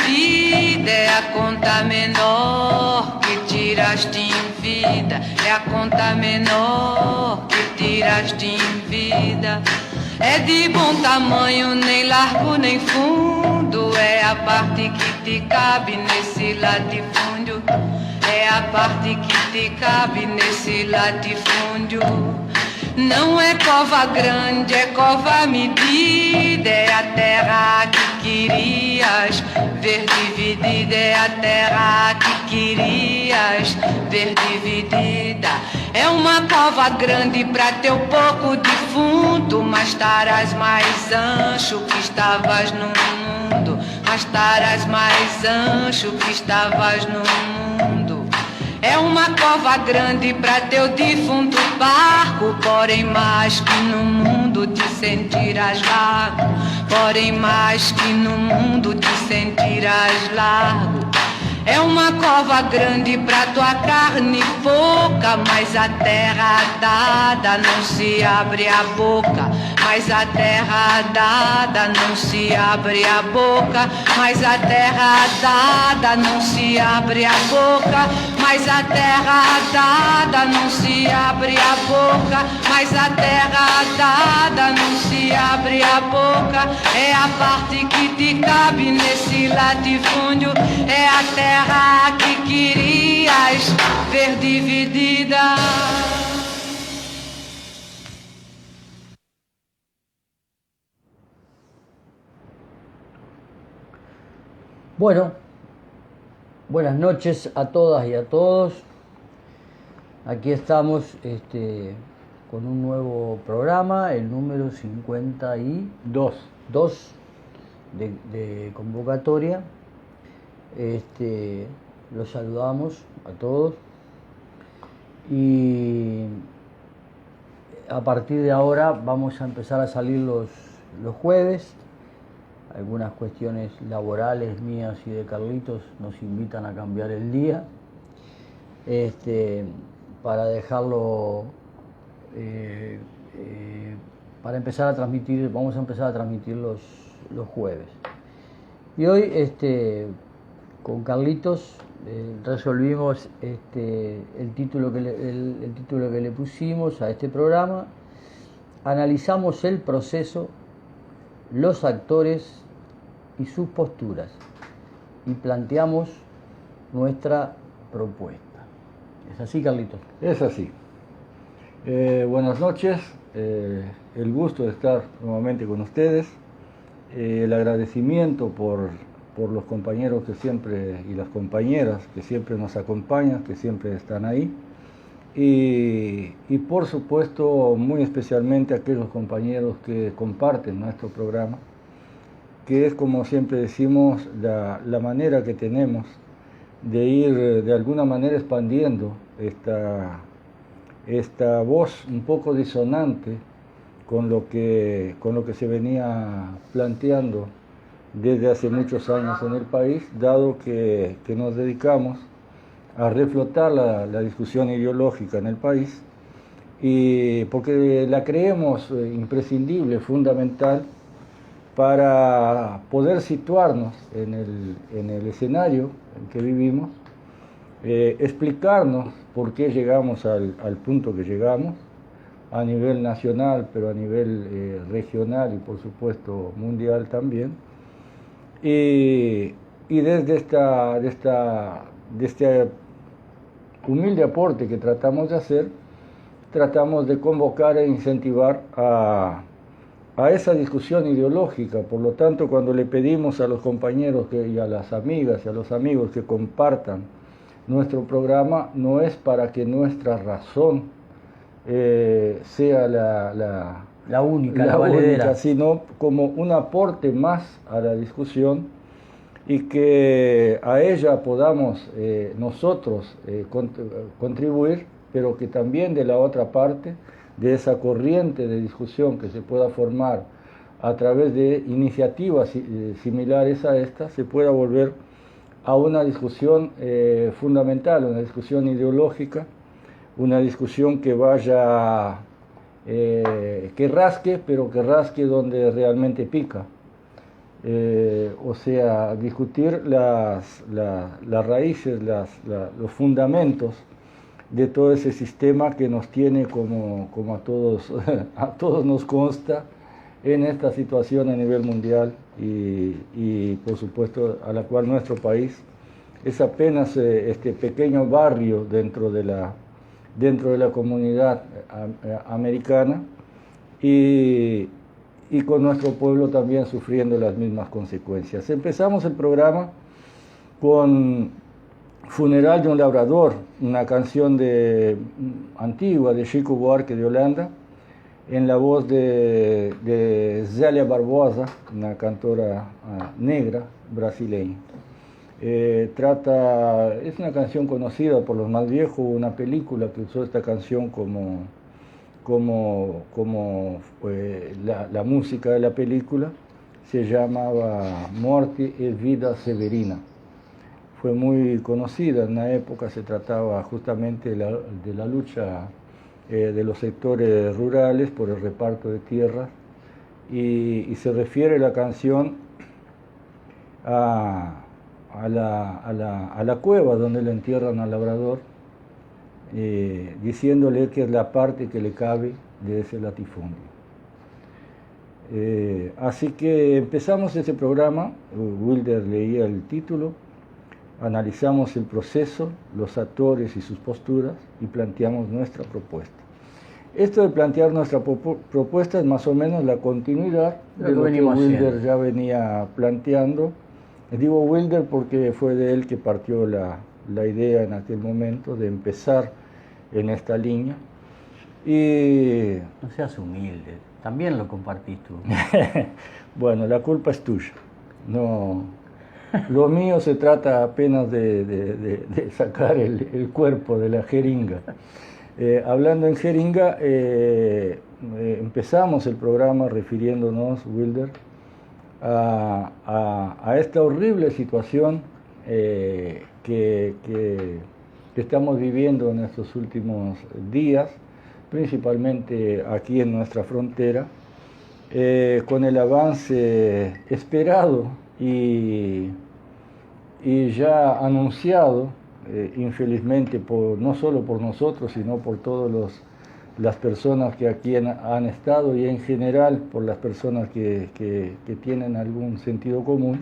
medida, é a conta menor que tiraste em vida, é a conta menor que tiraste em vida. É de bom tamanho, nem largo nem fundo, é a parte que te cabe nesse latifúndio, é a parte que te cabe nesse latifúndio. Não é cova grande, é cova medida, é a terra que querias ver dividida, é a terra que querias ver dividida. É uma cova grande pra teu pouco defunto, mas estarás mais ancho que estavas no mundo, mas estarás mais ancho que estavas no mundo. É uma cova grande pra teu defunto barco, porém mais que no mundo te sentirás largo, porém mais que no mundo te sentirás largo. É uma cova grande pra tua carne pouca, mas a terra dada não se abre a boca, mas a terra dada não se abre a boca, mas a terra dada não se abre a boca, mas a terra dada não se abre a boca, mas a terra dada não se abre a boca. É a parte que te cabe nesse latifúndio, é a terra que querias ver dividida. Bueno, buenas noches a todas y a todos. Aquí estamos con un nuevo programa, el número 52 de convocatoria. Los saludamos a todos y a partir de ahora vamos a empezar a salir los jueves. Algunas cuestiones laborales mías y de Carlitos nos invitan a cambiar el día para dejarlo para empezar a transmitir. Vamos a empezar a transmitir los jueves. Y hoy con Carlitos resolvimos el título que le pusimos a este programa. Analizamos el proceso, los actores y sus posturas y planteamos nuestra propuesta. ¿Es así, Carlitos? Es así. Buenas noches, el gusto de estar nuevamente con ustedes, el agradecimiento por los compañeros que siempre y las compañeras que siempre nos acompañan, que siempre están ahí, y por supuesto muy especialmente aquellos compañeros que comparten nuestro programa, que es, como siempre decimos, la manera que tenemos de ir de alguna manera expandiendo esta voz un poco disonante con lo que se venía planteando desde hace muchos años en el país, dado que nos dedicamos a reflotar la discusión ideológica en el país, y porque la creemos imprescindible, fundamental, para poder situarnos en el escenario en que vivimos, explicarnos por qué llegamos al punto que llegamos, a nivel nacional, pero a nivel regional y por supuesto mundial también. Y desde este humilde aporte que tratamos de hacer, tratamos de convocar e incentivar a esa discusión ideológica. Por lo tanto, cuando le pedimos a los compañeros y a las amigas y a los amigos que compartan nuestro programa, no es para que nuestra razón sea la única, sino como un aporte más a la discusión, y que a ella podamos nosotros contribuir, pero que también de la otra parte, de esa corriente de discusión que se pueda formar a través de iniciativas similares a esta, se pueda volver a una discusión fundamental, una discusión ideológica, una discusión que vaya, que rasque, pero que rasque donde realmente pica. o sea, discutir las raíces, los fundamentos de todo ese sistema que nos tiene como a todos, a todos nos consta en esta situación a nivel mundial y por supuesto a la cual nuestro país es apenas este pequeño barrio dentro de la comunidad americana y con nuestro pueblo también sufriendo las mismas consecuencias. Empezamos el programa con Funeral de un labrador, una canción antigua de Chico Buarque de Holanda, en la voz de Zélia Barbosa, una cantora negra brasileña. Es una canción conocida por los más viejos, una película que usó esta canción como la música de la película, se llamaba Morte e Vida Severina. Fue muy conocida en la época, se trataba justamente de la lucha de los sectores rurales por el reparto de tierras y se refiere la canción a la cueva donde le entierran al labrador, diciéndole que es la parte que le cabe de ese latifundio. Así que empezamos ese programa, Wilder leía el título, analizamos el proceso, los actores y sus posturas y planteamos nuestra propuesta. Esto de plantear nuestra propuesta es más o menos la continuidad de lo que Wilder ya venía planteando. Digo Wilder porque fue de él que partió la idea en aquel momento de empezar en esta línea. Y no seas humilde, también lo compartís tú. Bueno, la culpa es tuya. No, lo mío se trata apenas de sacar el cuerpo de la jeringa. Hablando en jeringa, empezamos el programa refiriéndonos, Wilder, a esta horrible situación que estamos viviendo en estos últimos días, principalmente aquí en nuestra frontera, con el avance esperado y ya anunciado, infelizmente, no solo por nosotros, sino por todas las personas que aquí han estado y en general por las personas que tienen algún sentido común.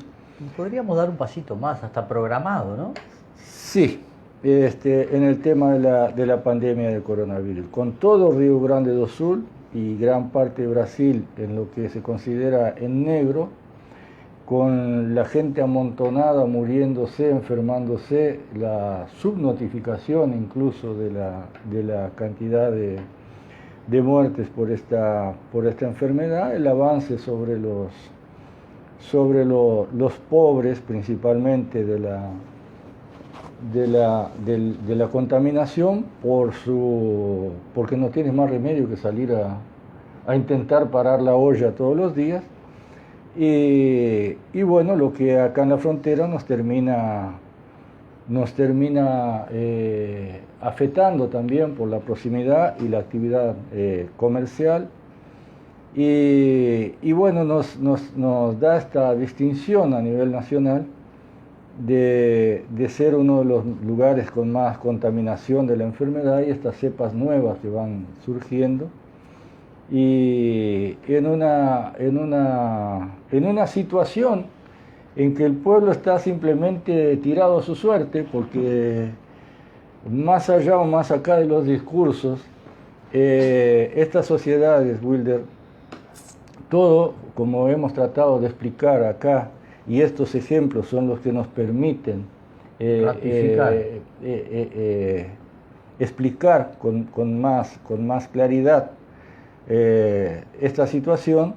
Podríamos dar un pasito más, hasta programado, ¿no? Sí, en el tema de la pandemia del coronavirus. Con todo Río Grande do Sul y gran parte de Brasil en lo que se considera en negro, con la gente amontonada, muriéndose, enfermándose, la subnotificación incluso de la cantidad de muertes por esta enfermedad, el avance sobre los pobres, principalmente de la contaminación, porque no tienes más remedio que salir a intentar parar la olla todos los días. Y bueno, lo que acá en la frontera nos termina afectando también por la proximidad y la actividad comercial. Y bueno, nos da esta distinción a nivel nacional de ser uno de los lugares con más contaminación de la enfermedad y estas cepas nuevas que van surgiendo. Y en una situación en que el pueblo está simplemente tirado a su suerte, porque más allá o más acá de los discursos, estas sociedades, Wilder, todo, como hemos tratado de explicar acá, y estos ejemplos son los que nos permiten explicar con más claridad esta situación,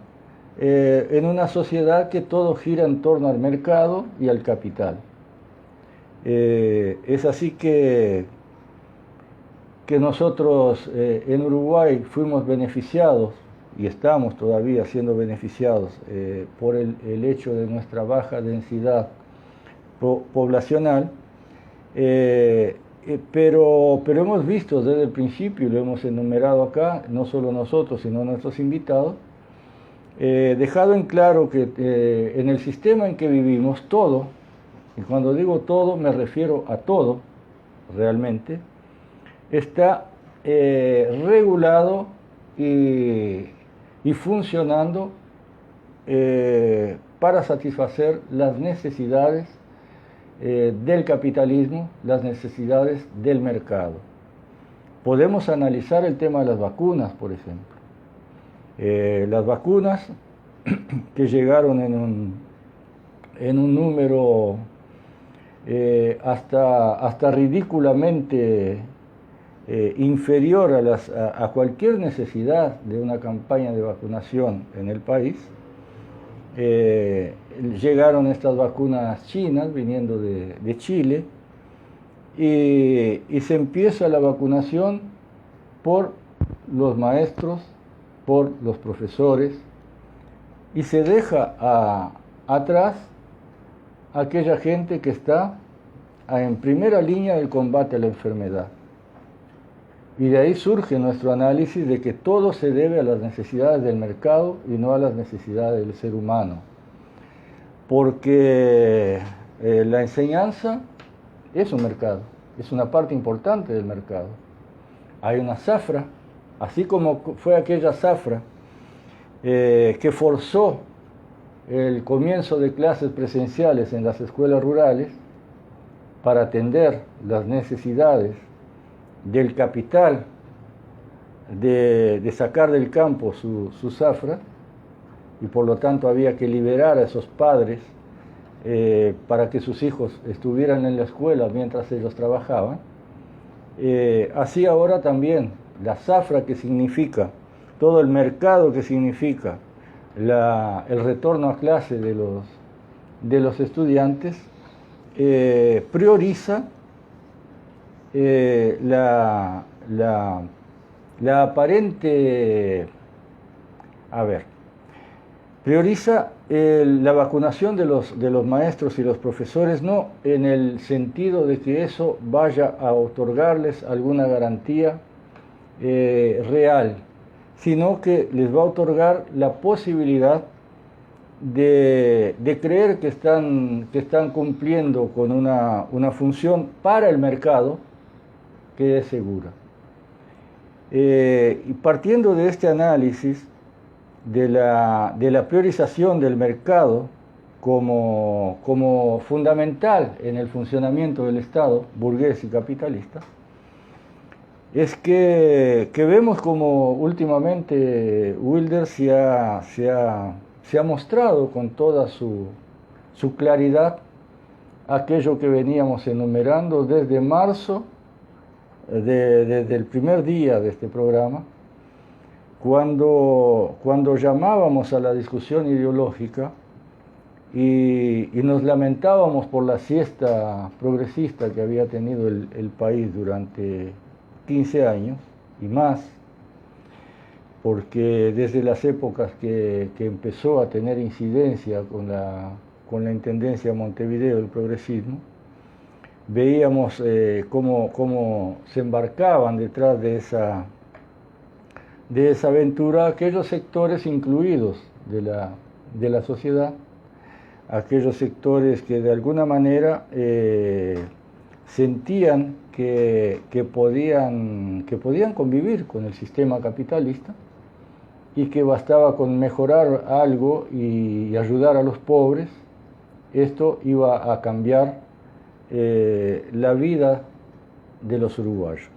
en una sociedad que todo gira en torno al mercado y al capital. Es así que nosotros en Uruguay fuimos beneficiados y estamos todavía siendo beneficiados por el hecho de nuestra baja densidad poblacional, pero hemos visto desde el principio, y lo hemos enumerado acá, no solo nosotros, sino nuestros invitados, dejado en claro que en el sistema en que vivimos todo, y cuando digo todo me refiero a todo realmente, está regulado y funcionando para satisfacer las necesidades del capitalismo, las necesidades del mercado. Podemos analizar el tema de las vacunas, por ejemplo. Las vacunas que llegaron en un número hasta ridículamente inferior a cualquier necesidad de una campaña de vacunación en el país. Llegaron estas vacunas chinas viniendo de Chile y se empieza la vacunación por los maestros, por los profesores, y se deja atrás aquella gente que está en primera línea del combate a la enfermedad. Y de ahí surge nuestro análisis de que todo se debe a las necesidades del mercado y no a las necesidades del ser humano. Porque la enseñanza es un mercado, es una parte importante del mercado. Hay una zafra, así como fue aquella zafra que forzó el comienzo de clases presenciales en las escuelas rurales para atender las necesidades del capital de sacar del campo su zafra, y por lo tanto había que liberar a esos padres para que sus hijos estuvieran en la escuela mientras ellos trabajaban. Así ahora también la zafra, que significa todo el mercado, que significa el retorno a clase de los estudiantes, prioriza la aparente, prioriza la vacunación de los maestros y los profesores, no en el sentido de que eso vaya a otorgarles alguna garantía real, sino que les va a otorgar la posibilidad de creer que están cumpliendo con una función para el mercado que es segura. Y partiendo de este análisis de la priorización del mercado como fundamental en el funcionamiento del Estado burgués y capitalista, es que vemos como últimamente Wilders se ha mostrado con toda su claridad aquello que veníamos enumerando desde marzo, desde el primer día de este programa, cuando llamábamos a la discusión ideológica y nos lamentábamos por la siesta progresista que había tenido el país durante 15 años y más, porque desde las épocas que empezó a tener incidencia con la Intendencia de Montevideo el progresismo, veíamos cómo se embarcaban detrás de esa aventura aquellos sectores incluidos de la sociedad, aquellos sectores que de alguna manera sentían que podían convivir con el sistema capitalista y que bastaba con mejorar algo y ayudar a los pobres, esto iba a cambiar la vida de los uruguayos.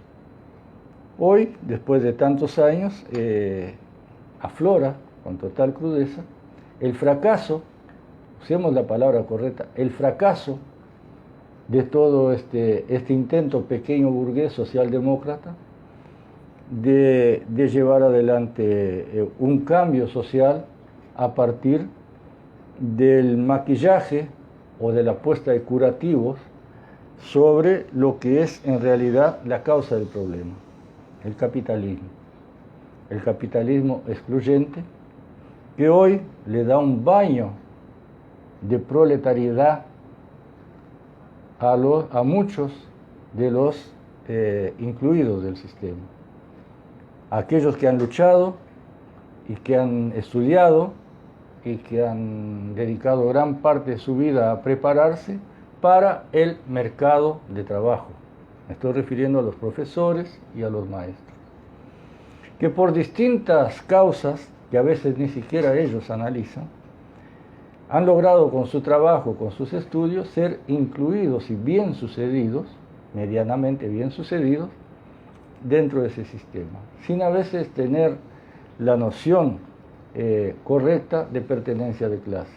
Hoy, después de tantos años, aflora con total crudeza el fracaso, usemos la palabra correcta, el fracaso de todo este intento pequeño burgués socialdemócrata de llevar adelante un cambio social a partir del maquillaje o de la puesta de curativos sobre lo que es en realidad la causa del problema, el capitalismo excluyente, que hoy le da un baño de proletariedad a muchos de los incluidos del sistema. Aquellos que han luchado y que han estudiado y que han dedicado gran parte de su vida a prepararse para el mercado de trabajo. Me estoy refiriendo a los profesores y a los maestros, que por distintas causas, que a veces ni siquiera ellos analizan, han logrado con su trabajo, con sus estudios, ser incluidos y bien sucedidos, medianamente bien sucedidos, dentro de ese sistema, sin a veces tener la noción correcta de pertenencia de clase.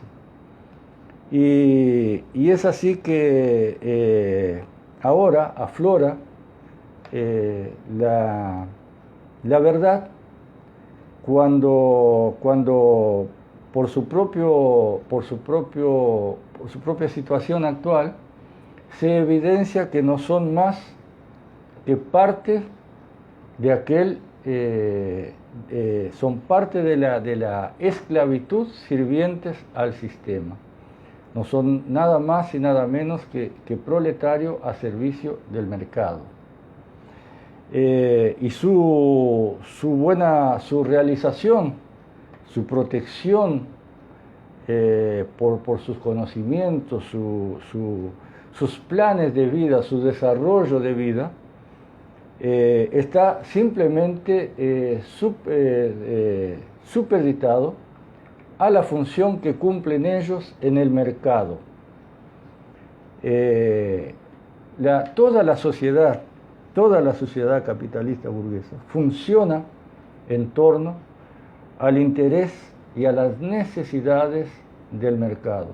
Y es así que ahora aflora la verdad cuando por su propia situación actual se evidencia que no son más que parte de aquel, son parte de la esclavitud sirvientes al sistema. No son nada más y nada menos que proletarios a servicio del mercado. Y su realización, su protección por sus conocimientos, sus planes de vida, su desarrollo de vida, está simplemente supeditado a la función que cumplen ellos en el mercado. Toda la sociedad capitalista burguesa funciona en torno al interés y a las necesidades del mercado.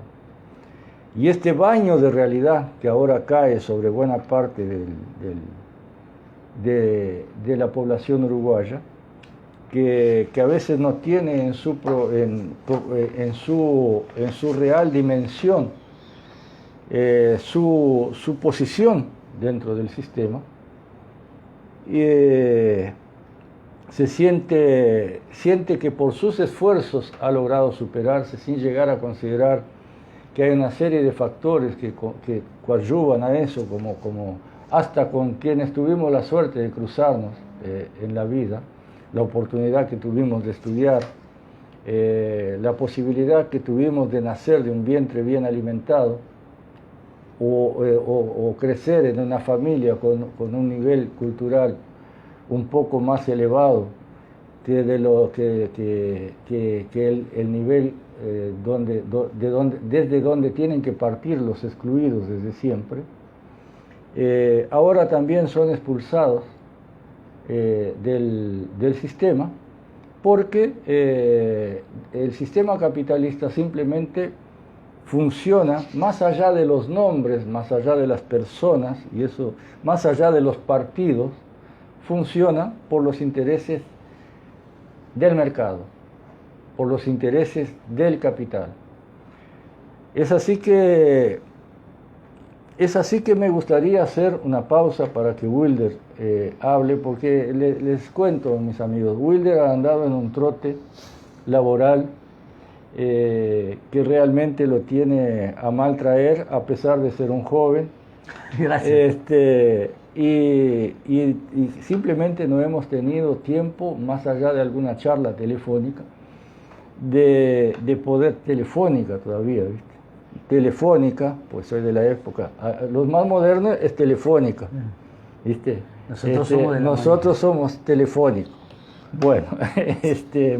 Y este baño de realidad que ahora cae sobre buena parte de la población uruguaya, que a veces no tiene en su real dimensión su posición dentro del sistema, se siente que por sus esfuerzos ha logrado superarse sin llegar a considerar que hay una serie de factores que coadyuvan a eso, como hasta con quienes tuvimos la suerte de cruzarnos en la vida, la oportunidad que tuvimos de estudiar, la posibilidad que tuvimos de nacer de un vientre bien alimentado, o crecer en una familia con un nivel cultural un poco más elevado que el nivel desde donde tienen que partir los excluidos desde siempre. Ahora también son expulsados del sistema, porque el sistema capitalista simplemente funciona más allá de los nombres, más allá de las personas, y eso, más allá de los partidos, funciona por los intereses del mercado, por los intereses del capital. Es así que me gustaría hacer una pausa para que Wilder hable, porque les cuento, mis amigos, Wilder ha andado en un trote laboral que realmente lo tiene a mal traer, a pesar de ser un joven. Gracias. Y simplemente no hemos tenido tiempo, más allá de alguna charla telefónica, de poder, telefónica todavía, ¿viste? Telefónica, pues soy de la época, los más modernos es telefónica, ¿viste? Nosotros somos telefónicos. Bueno,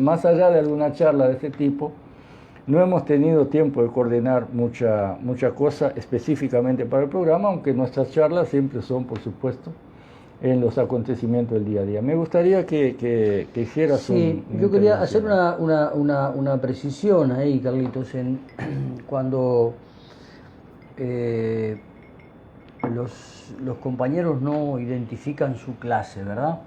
más allá de alguna charla de este tipo, no hemos tenido tiempo de coordinar mucha cosa específicamente para el programa, aunque nuestras charlas siempre son, por supuesto, en los acontecimientos del día a día. Me gustaría que hicieras Sí, yo quería hacer una precisión ahí, Carlitos, cuando los compañeros no identifican su clase, ¿verdad?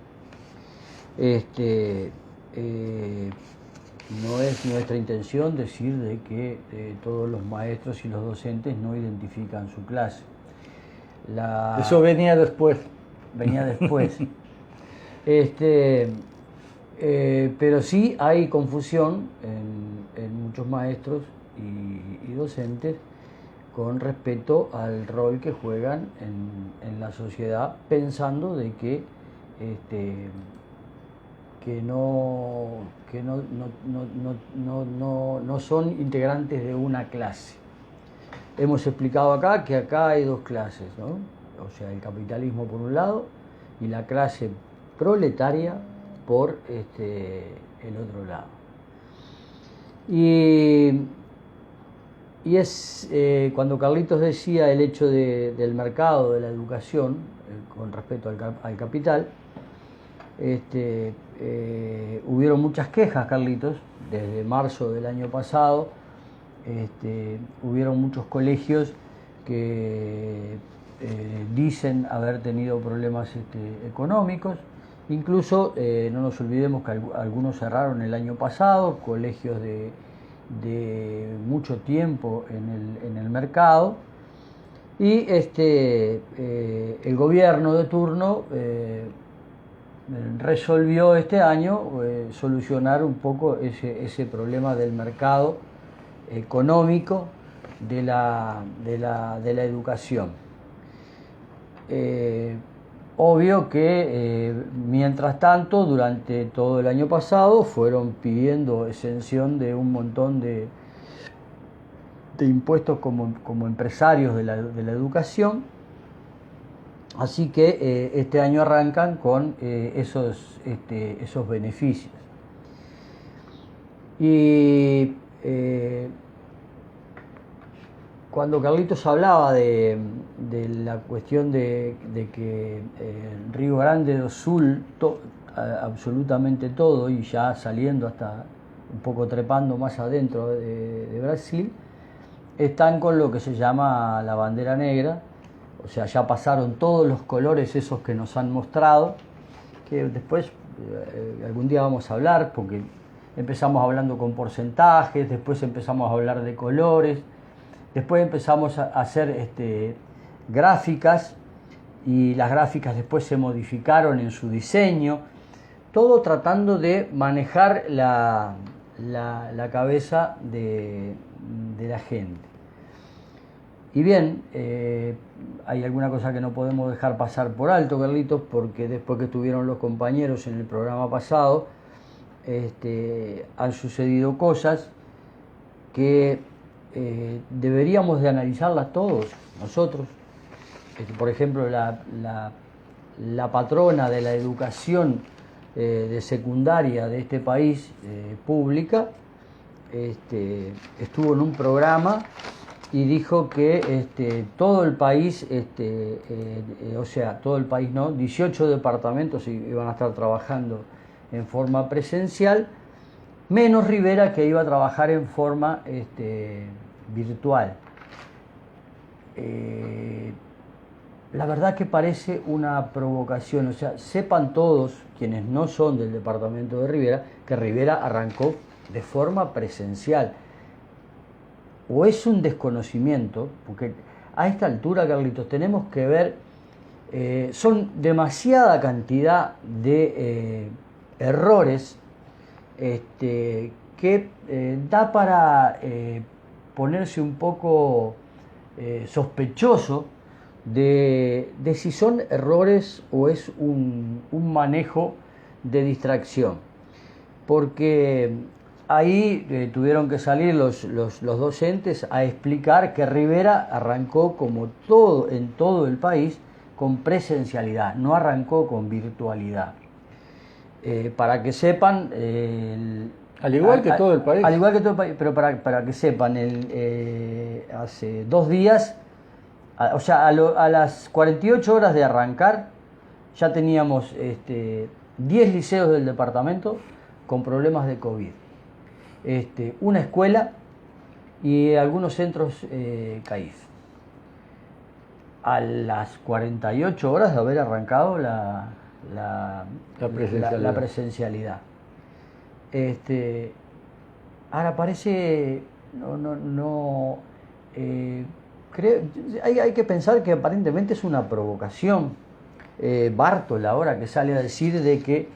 No es nuestra intención decir de que todos los maestros y los docentes no identifican su clase. Eso venía después. Pero sí hay confusión en muchos maestros y docentes con respecto al rol que juegan en la sociedad, pensando de que que no son integrantes de una clase. Hemos explicado acá que acá hay dos clases, ¿no? O sea, el capitalismo por un lado y la clase proletaria por el otro lado. Y es cuando Carlitos decía el hecho del mercado, de la educación, con respecto al capital, hubieron muchas quejas, Carlitos, desde marzo del año pasado. Hubieron muchos colegios que dicen haber tenido problemas económicos. Incluso no nos olvidemos que algunos cerraron el año pasado, colegios de mucho tiempo en el mercado, y el gobierno de turno resolvió este año solucionar un poco ese problema del mercado económico de la educación. Obvio que mientras tanto, durante todo el año pasado, fueron pidiendo exención de un montón de impuestos como empresarios de la educación. Así que este año arrancan con esos beneficios. Y cuando Carlitos hablaba de la cuestión de que Río Grande do Sul, absolutamente todo, y ya saliendo hasta un poco trepando más adentro de Brasil, están con lo que se llama la bandera negra. O sea, ya pasaron todos los colores esos que nos han mostrado, que después algún día vamos a hablar, porque empezamos hablando con porcentajes, después empezamos a hablar de colores, después empezamos a hacer gráficas, y las gráficas después se modificaron en su diseño, todo tratando de manejar la cabeza de la gente. Y bien, hay alguna cosa que no podemos dejar pasar por alto, Carlitos, porque después que estuvieron los compañeros en el programa pasado, han sucedido cosas que deberíamos de analizarlas todos, nosotros. Por ejemplo, la patrona de la educación de secundaria de este país, pública, estuvo en un programa y dijo que todo el país, o sea, todo el país no, 18 departamentos iban a estar trabajando en forma presencial, menos Rivera, que iba a trabajar en forma virtual. La verdad que parece una provocación. O sea, sepan todos quienes no son del departamento de Rivera que Rivera arrancó de forma presencial. O es un desconocimiento, porque a esta altura, Carlitos, tenemos que ver, son demasiada cantidad de errores que da para ponerse un poco sospechoso de si son errores o es un manejo de distracción. Porque ahí tuvieron que salir los docentes a explicar que Rivera arrancó como todo en todo el país con presencialidad, no arrancó con virtualidad. Para que sepan, al igual que todo el país. Al igual que todo el país, pero para que sepan, hace 2 días, o sea, a las 48 horas de arrancar, ya teníamos 10 liceos del departamento con problemas de COVID. Una escuela y algunos centros CAIF. A las 48 horas de haber arrancado la presencialidad. Ahora parece hay que pensar que aparentemente es una provocación. Bartol ahora que sale a decir de que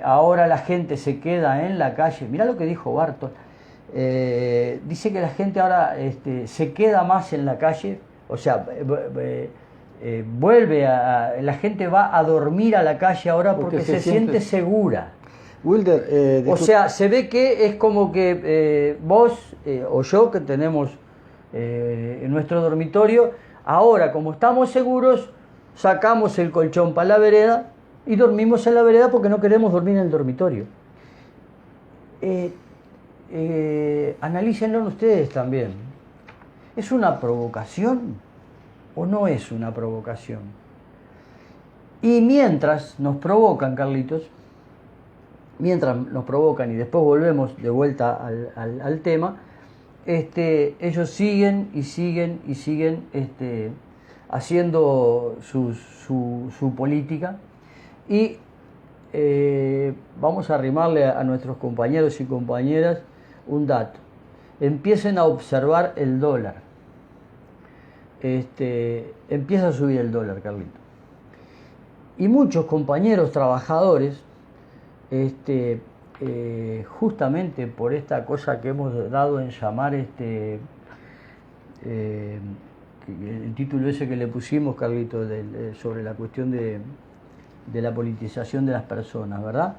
ahora la gente se queda en la calle. Mirá lo que dijo Bartol. Dice que la gente ahora se queda más en la calle, o sea, la gente va a dormir a la calle ahora porque se siente segura. Wilder, O sea, se ve que es como que vos o yo que tenemos en nuestro dormitorio, ahora como estamos seguros, sacamos el colchón para la vereda y dormimos en la vereda porque no queremos dormir en el dormitorio. Analícenlo ustedes también. ¿Es una provocación o no es una provocación? Y mientras nos provocan, Carlitos, mientras nos provocan y después volvemos de vuelta al tema, ellos siguen y siguen y siguen haciendo su política y vamos a arrimarle a nuestros compañeros y compañeras un dato. Empiecen a observar el dólar. Empieza a subir el dólar, Carlito. Y muchos compañeros trabajadores, justamente por esta cosa que hemos dado en llamar el título ese que le pusimos, Carlito, sobre la cuestión de la politización de las personas, ¿verdad?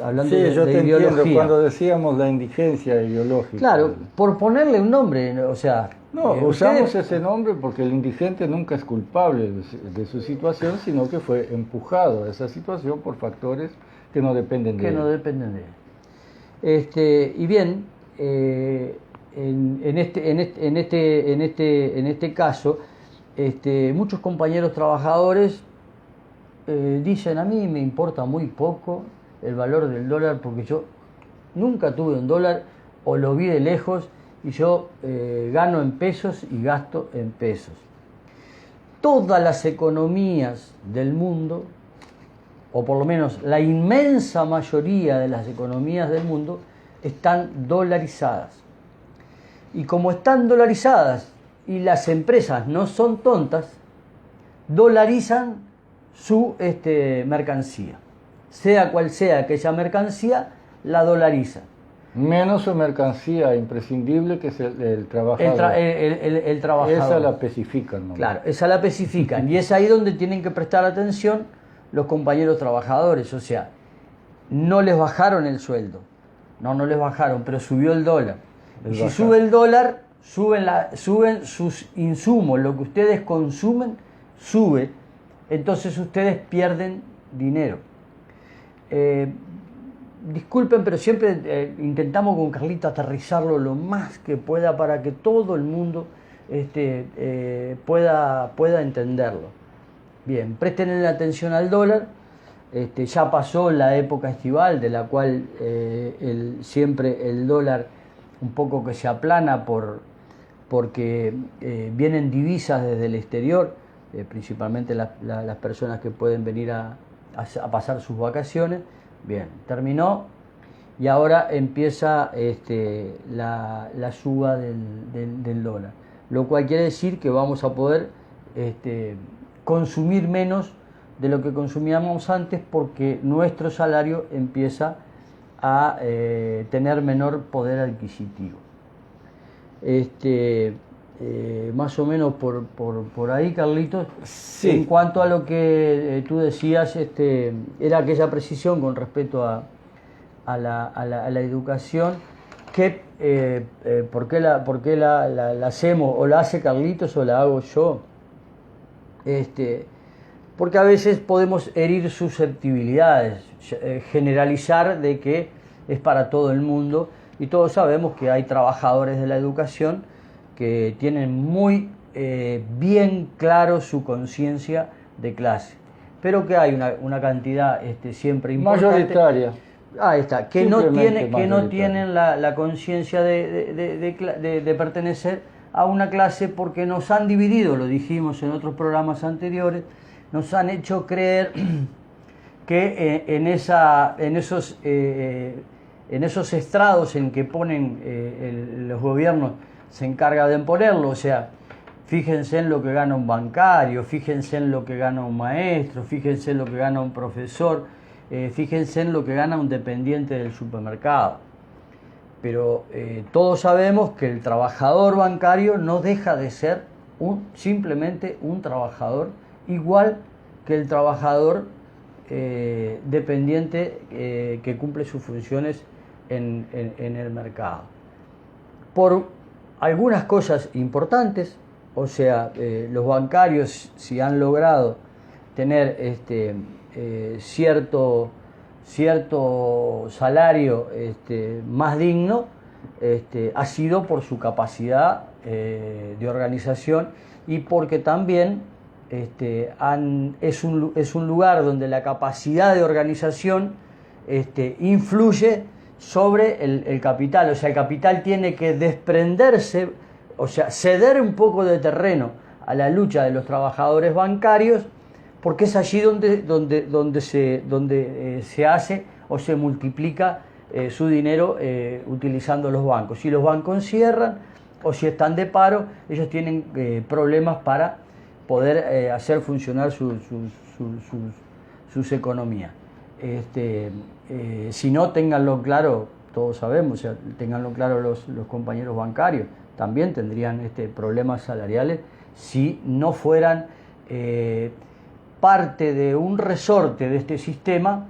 Hablando sí, yo de te ideología. entiendo cuando decíamos la indigencia ideológica. Claro, por ponerle un nombre, o sea... No, usamos ese nombre porque el indigente nunca es culpable de su situación, sino que fue empujado a esa situación por factores que no dependen de él. Que no dependen de él. Y bien, en este caso, muchos compañeros trabajadores dicen: a mí me importa muy poco el valor del dólar porque yo nunca tuve un dólar o lo vi de lejos y yo gano en pesos y gasto en pesos. Todas las economías del mundo, o por lo menos la inmensa mayoría de las economías del mundo, están dolarizadas. Y como están dolarizadas y las empresas no son tontas, dolarizan su mercancía. Sea cual sea aquella mercancía, la dolarizan. Menos su mercancía imprescindible, que es el trabajador. El trabajador. Esa la especifican, ¿no? Claro, esa la especifican. Y es ahí donde tienen que prestar atención los compañeros trabajadores. O sea, no les bajaron el sueldo. No les bajaron, pero subió el dólar. Y si sube el dólar, suben sus insumos. Lo que ustedes consumen, sube. Entonces ustedes pierden dinero. Disculpen, pero siempre intentamos con Carlito aterrizarlo lo más que pueda para que todo el mundo pueda entenderlo. Bien, presten atención al dólar. Ya pasó la época estival, de la cual siempre el dólar un poco que se aplana porque vienen divisas desde el exterior, principalmente las personas que pueden venir a pasar sus vacaciones. Bien, terminó y ahora empieza la suba del dólar, lo cual quiere decir que vamos a poder consumir menos de lo que consumíamos antes, porque nuestro salario empieza a tener menor poder adquisitivo. Más o menos por ahí, Carlitos. Sí. En cuanto a lo que tú decías, era aquella precisión con respecto a la educación, que ¿por qué la hacemos, o la hace Carlitos o la hago yo? Porque a veces podemos herir susceptibilidades, generalizar de que es para todo el mundo, y todos sabemos que hay trabajadores de la educación que tienen muy bien claro su conciencia de clase, pero que hay una cantidad siempre importante, mayoritaria. Ahí está, que no tienen la conciencia de pertenecer a una clase, porque nos han dividido, lo dijimos en otros programas anteriores, nos han hecho creer que en esos estrados en que ponen los gobiernos se encarga de ponerlo. O sea, fíjense en lo que gana un bancario, fíjense en lo que gana un maestro, fíjense en lo que gana un profesor, fíjense en lo que gana un dependiente del supermercado. Pero todos sabemos que el trabajador bancario no deja de ser simplemente un trabajador, igual que el trabajador dependiente que cumple sus funciones en el mercado. Por algunas cosas importantes, o sea, los bancarios, si han logrado tener cierto salario más digno, ha sido por su capacidad de organización y porque también es un lugar donde la capacidad de organización influye sobre el capital. O sea, el capital tiene que desprenderse, o sea, ceder un poco de terreno a la lucha de los trabajadores bancarios, porque es allí donde se hace o se multiplica su dinero utilizando los bancos. Si los bancos cierran o si están de paro, ellos tienen problemas para poder hacer funcionar sus economías. Si no, ténganlo claro, todos sabemos, o sea, ténganlo claro los compañeros bancarios, también tendrían problemas salariales si no fueran parte de un resorte de este sistema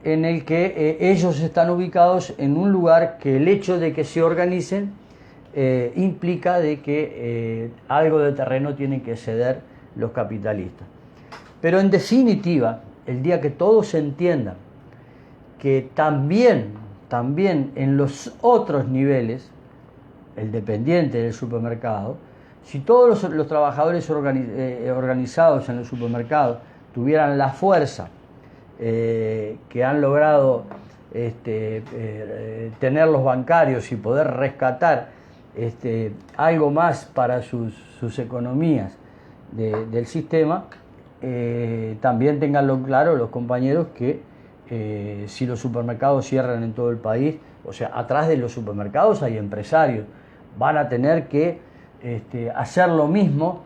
en el que ellos están ubicados en un lugar que el hecho de que se organicen implica de que algo de terreno tienen que ceder los capitalistas. Pero en definitiva, el día que todos entiendan que también en los otros niveles, el dependiente del supermercado, si todos los trabajadores organizados en el supermercado tuvieran la fuerza que han logrado tener los bancarios y poder rescatar algo más para sus economías del sistema, también tenganlo claro los compañeros que si los supermercados cierran en todo el país, o sea, atrás de los supermercados hay empresarios, van a tener que hacer lo mismo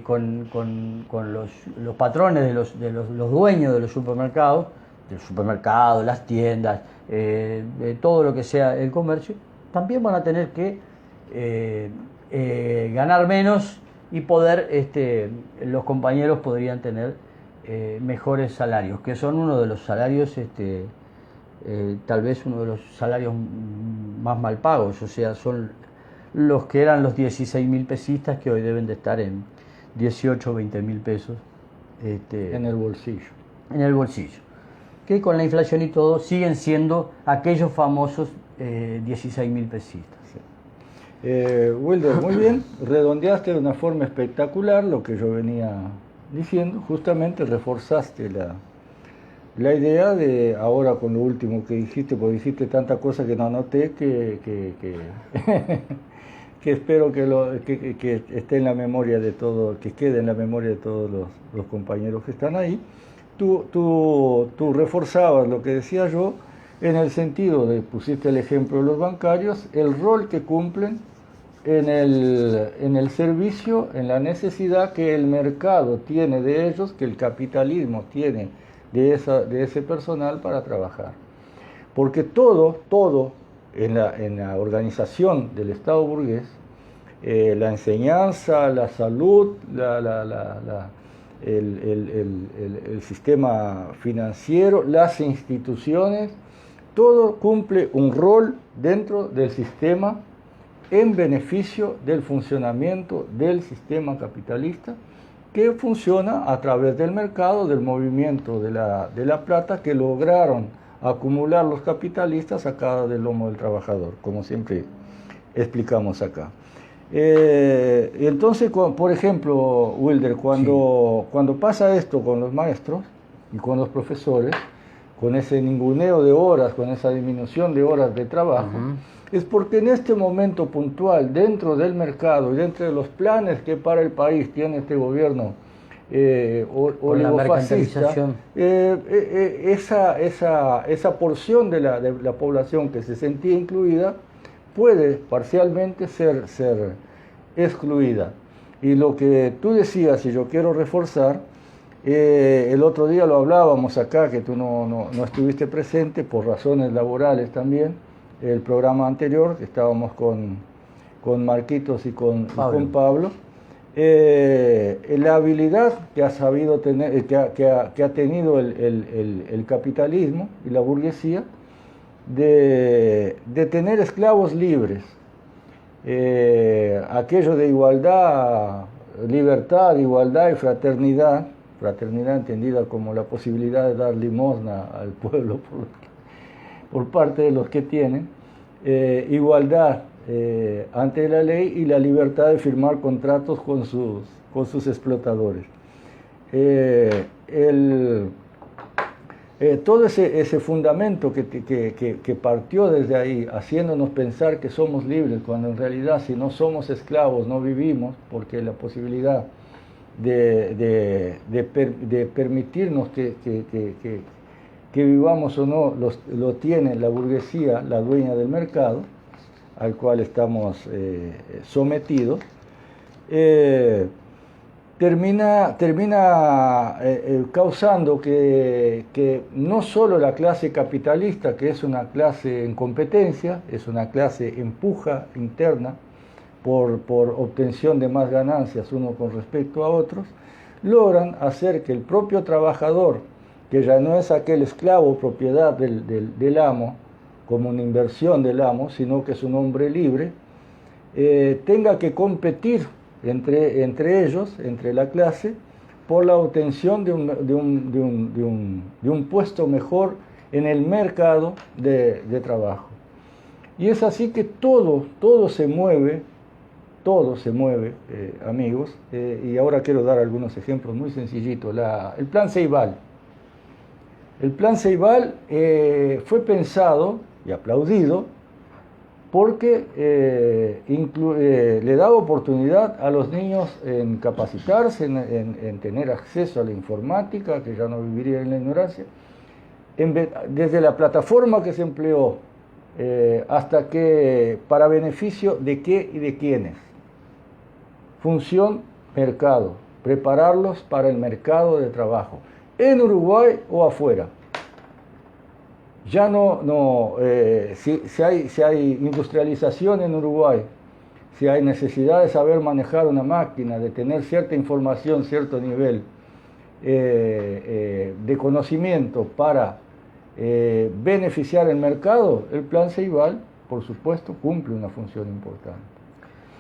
con los patrones de los dueños de los supermercados, las tiendas, todo lo que sea el comercio, también van a tener que ganar menos y poder, los compañeros podrían tener mejores salarios, que son uno de los salarios, tal vez uno de los salarios más mal pagos, o sea, son los que eran los 16.000 pesistas que hoy deben de estar en 18 o 20.000 pesos en el bolsillo. En el bolsillo, que con la inflación y todo siguen siendo aquellos famosos 16.000 pesistas. Wilder, muy bien, redondeaste de una forma espectacular lo que yo venía diciendo, justamente reforzaste la idea de, ahora con lo último que dijiste, porque dijiste tanta cosa que no anoté que espero que esté en la memoria de todo, que quede en la memoria de todos los compañeros que están ahí. Tú reforzabas lo que decía yo en el sentido de, pusiste el ejemplo de los bancarios, el rol que cumplen en el servicio, en la necesidad que el mercado tiene de ellos, que el capitalismo tiene de ese personal para trabajar. Porque todo en la organización del Estado burgués, la enseñanza, la salud, el sistema financiero, las instituciones, todo cumple un rol dentro del sistema en beneficio del funcionamiento del sistema capitalista, que funciona a través del mercado, del movimiento de la plata que lograron acumular los capitalistas sacada del lomo del trabajador, como siempre explicamos acá. Entonces, por ejemplo, Wilder, cuando pasa esto con los maestros y con los profesores, con ese ninguneo de horas, con esa disminución de horas de trabajo, es porque en este momento puntual, dentro del mercado y dentro de los planes que para el país tiene este gobierno oligofascista, esa porción de la población que se sentía incluida puede parcialmente ser excluida. Y lo que tú decías, y yo quiero reforzar, el otro día lo hablábamos acá, que tú no estuviste presente por razones laborales también, el programa anterior, que estábamos con Marquitos y con Pablo, la habilidad que ha sabido tener, que ha tenido el capitalismo y la burguesía de tener esclavos libres. Aquello de igualdad, libertad, igualdad y fraternidad entendida como la posibilidad de dar limosna al pueblo por parte de los que tienen, igualdad ante la ley y la libertad de firmar contratos con sus explotadores. Todo ese fundamento que partió desde ahí, haciéndonos pensar que somos libres, cuando en realidad si no somos esclavos no vivimos, porque la posibilidad de permitirnos que vivamos o no lo tiene la burguesía, la dueña del mercado, al cual estamos sometidos, termina causando que no solo la clase capitalista, que es una clase en competencia, es una clase en puja interna por obtención de más ganancias uno con respecto a otros, logran hacer que el propio trabajador, que ya no es aquel esclavo propiedad del amo, como una inversión del amo, sino que es un hombre libre, tenga que competir entre ellos, entre la clase, por la obtención de un puesto mejor en el mercado de trabajo. Y es así que todo se mueve, amigos, y ahora quiero dar algunos ejemplos muy sencillitos. El Plan Ceibal. El Plan Ceibal fue pensado y aplaudido porque le daba oportunidad a los niños en capacitarse, en tener acceso a la informática, que ya no viviría en la ignorancia, desde la plataforma que se empleó hasta que para beneficio de qué y de quiénes. Función mercado, prepararlos para el mercado de trabajo, en Uruguay o afuera. Ya si hay industrialización en Uruguay, si hay necesidad de saber manejar una máquina, de tener cierta información, cierto nivel de conocimiento para beneficiar el mercado, el Plan Ceibal, por supuesto, cumple una función importante.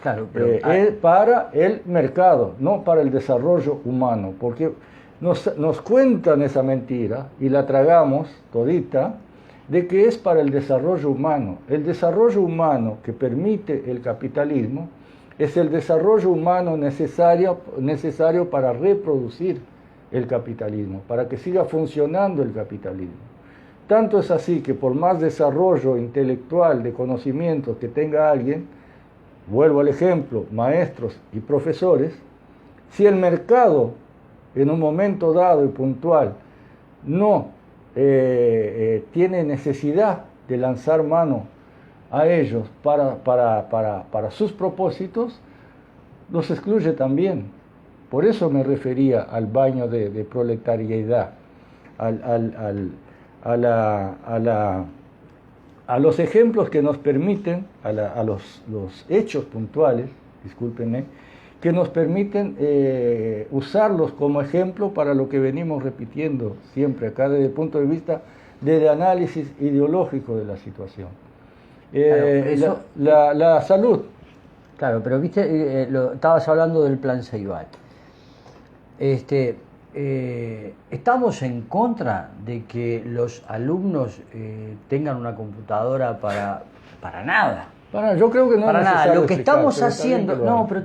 Claro, pero para el mercado, no para el desarrollo humano, porque nos cuentan esa mentira y la tragamos todita, de que es para el desarrollo humano. El desarrollo humano que permite el capitalismo es el desarrollo humano necesario para reproducir el capitalismo, para que siga funcionando el capitalismo. Tanto es así que por más desarrollo intelectual de conocimientos que tenga alguien, vuelvo al ejemplo, maestros y profesores, si el mercado en un momento dado y puntual no tiene necesidad de lanzar mano a ellos para sus propósitos, los excluye también. Por eso me refería al baño de proletariedad, a los ejemplos que nos permiten, a los hechos puntuales, discúlpenme, que nos permiten usarlos como ejemplo para lo que venimos repitiendo siempre acá desde el punto de vista del análisis ideológico de la situación. Claro, la salud. Claro, pero viste, estabas hablando del Plan Ceibal. ¿Estamos en contra de que los alumnos tengan una computadora para nada? Yo creo que no para es nada, necesario lo que explicar, estamos haciendo, no, pero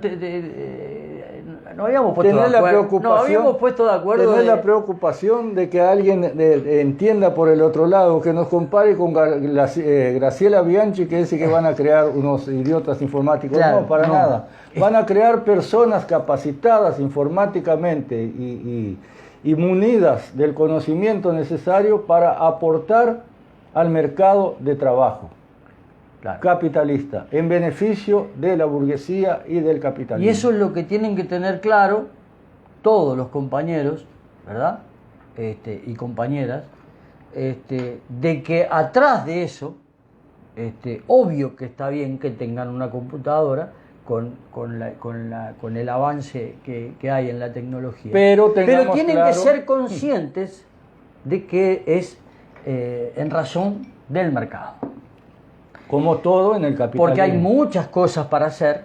no habíamos puesto tener de acuerdo. No habíamos puesto de acuerdo. Tener la preocupación de que alguien entienda por el otro lado, que nos compare con Graciela Bianchi, que dice que van a crear unos idiotas informáticos. Claro, no, para nada. Van a crear personas capacitadas informáticamente y munidas del conocimiento necesario para aportar al mercado de trabajo. Claro. Capitalista, en beneficio de la burguesía y del capitalismo. Y eso es lo que tienen que tener claro todos los compañeros, ¿verdad? Y compañeras, de que atrás de eso, obvio que está bien que tengan una computadora, con el avance que hay en la tecnología. Pero tienen claro, que ser conscientes de que es en razón del mercado. Como todo en el capitalismo. Porque hay muchas cosas para hacer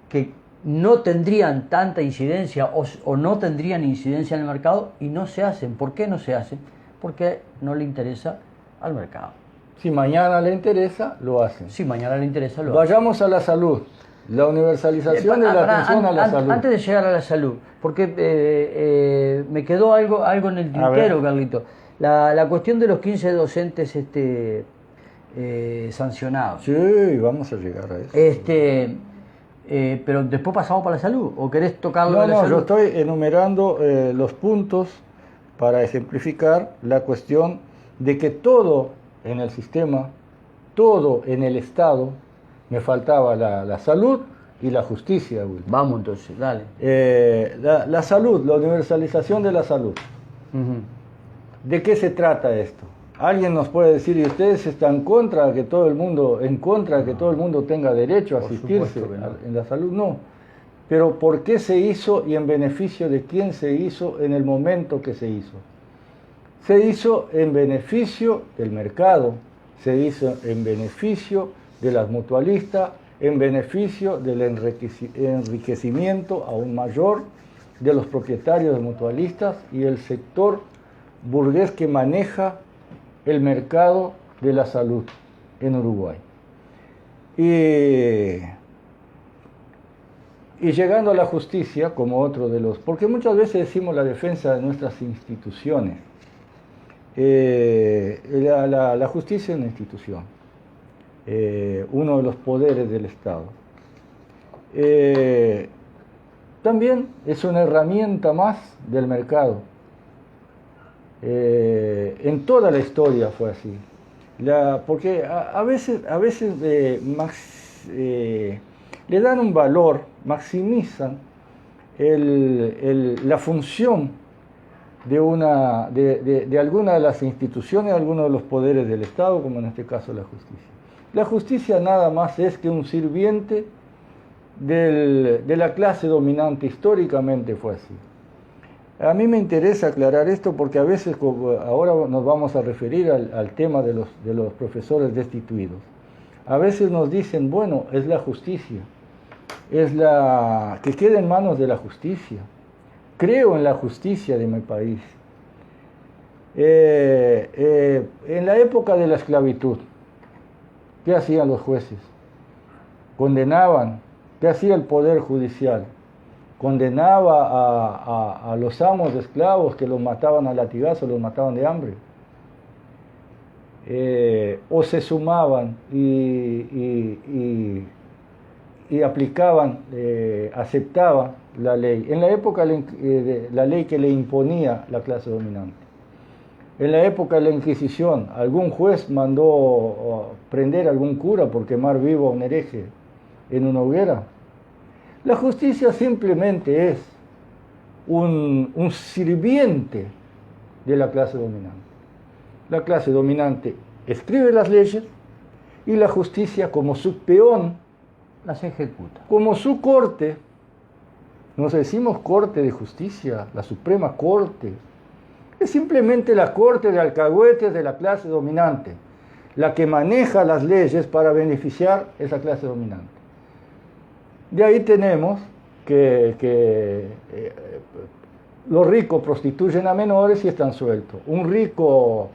que no tendrían tanta incidencia o no tendrían incidencia en el mercado y no se hacen. ¿Por qué no se hacen? Porque no le interesa al mercado. Si mañana le interesa, lo hacen. Si mañana le interesa, lo hacen. Vayamos a la salud. La universalización de la atención a la salud. Antes de llegar a la salud, porque me quedó algo en el tintero, Carlito. La cuestión de los 15 docentes sancionados. Sí, vamos a llegar a eso. Pero después pasamos para la salud, ¿o querés tocarlo de la salud? Yo estoy enumerando los puntos para ejemplificar la cuestión de que todo en el sistema, todo en el Estado, me faltaba la salud y la justicia, Will. Vamos entonces, dale. La salud, la universalización de la salud. ¿De qué se trata esto? Alguien nos puede decir, ¿y ustedes están en contra de que todo el mundo tenga derecho a asistirse en la salud? No. Pero ¿por qué se hizo y en beneficio de quién se hizo en el momento que se hizo? Se hizo en beneficio del mercado, se hizo en beneficio de las mutualistas, en beneficio del enriquecimiento aún mayor de los propietarios de mutualistas y el sector burgués que maneja el mercado de la salud en Uruguay. Y llegando a la justicia como otro de los... Porque muchas veces decimos la defensa de nuestras instituciones. La justicia es una institución, uno de los poderes del Estado. También es una herramienta más del mercado. En toda la historia fue así. Porque a veces le dan un valor, maximizan la función de alguna de las instituciones, algunos de los poderes del Estado, como en este caso la justicia. La justicia nada más es que un sirviente de la clase dominante, históricamente fue así. A mí me interesa aclarar esto porque a veces, ahora nos vamos a referir al tema de los profesores destituidos. A veces nos dicen, bueno, es la justicia, que quede en manos de la justicia. Creo en la justicia de mi país. En la época de la esclavitud, ¿qué hacían los jueces? Condenaban. ¿Qué hacía el Poder Judicial? Condenaba a los amos de esclavos que los mataban a latigazos, los mataban de hambre. O se sumaban y aplicaban, aceptaban la ley. En la época la ley que le imponía la clase dominante. En la época de la Inquisición, algún juez mandó prender a algún cura por quemar vivo a un hereje en una hoguera. La justicia simplemente es un sirviente de la clase dominante. La clase dominante escribe las leyes y la justicia, como su peón, las ejecuta. Como su corte, nos decimos corte de justicia, la Suprema Corte, es simplemente la corte de alcahuetes de la clase dominante, la que maneja las leyes para beneficiar a esa clase dominante. De ahí tenemos que los ricos prostituyen a menores y están sueltos. Un rico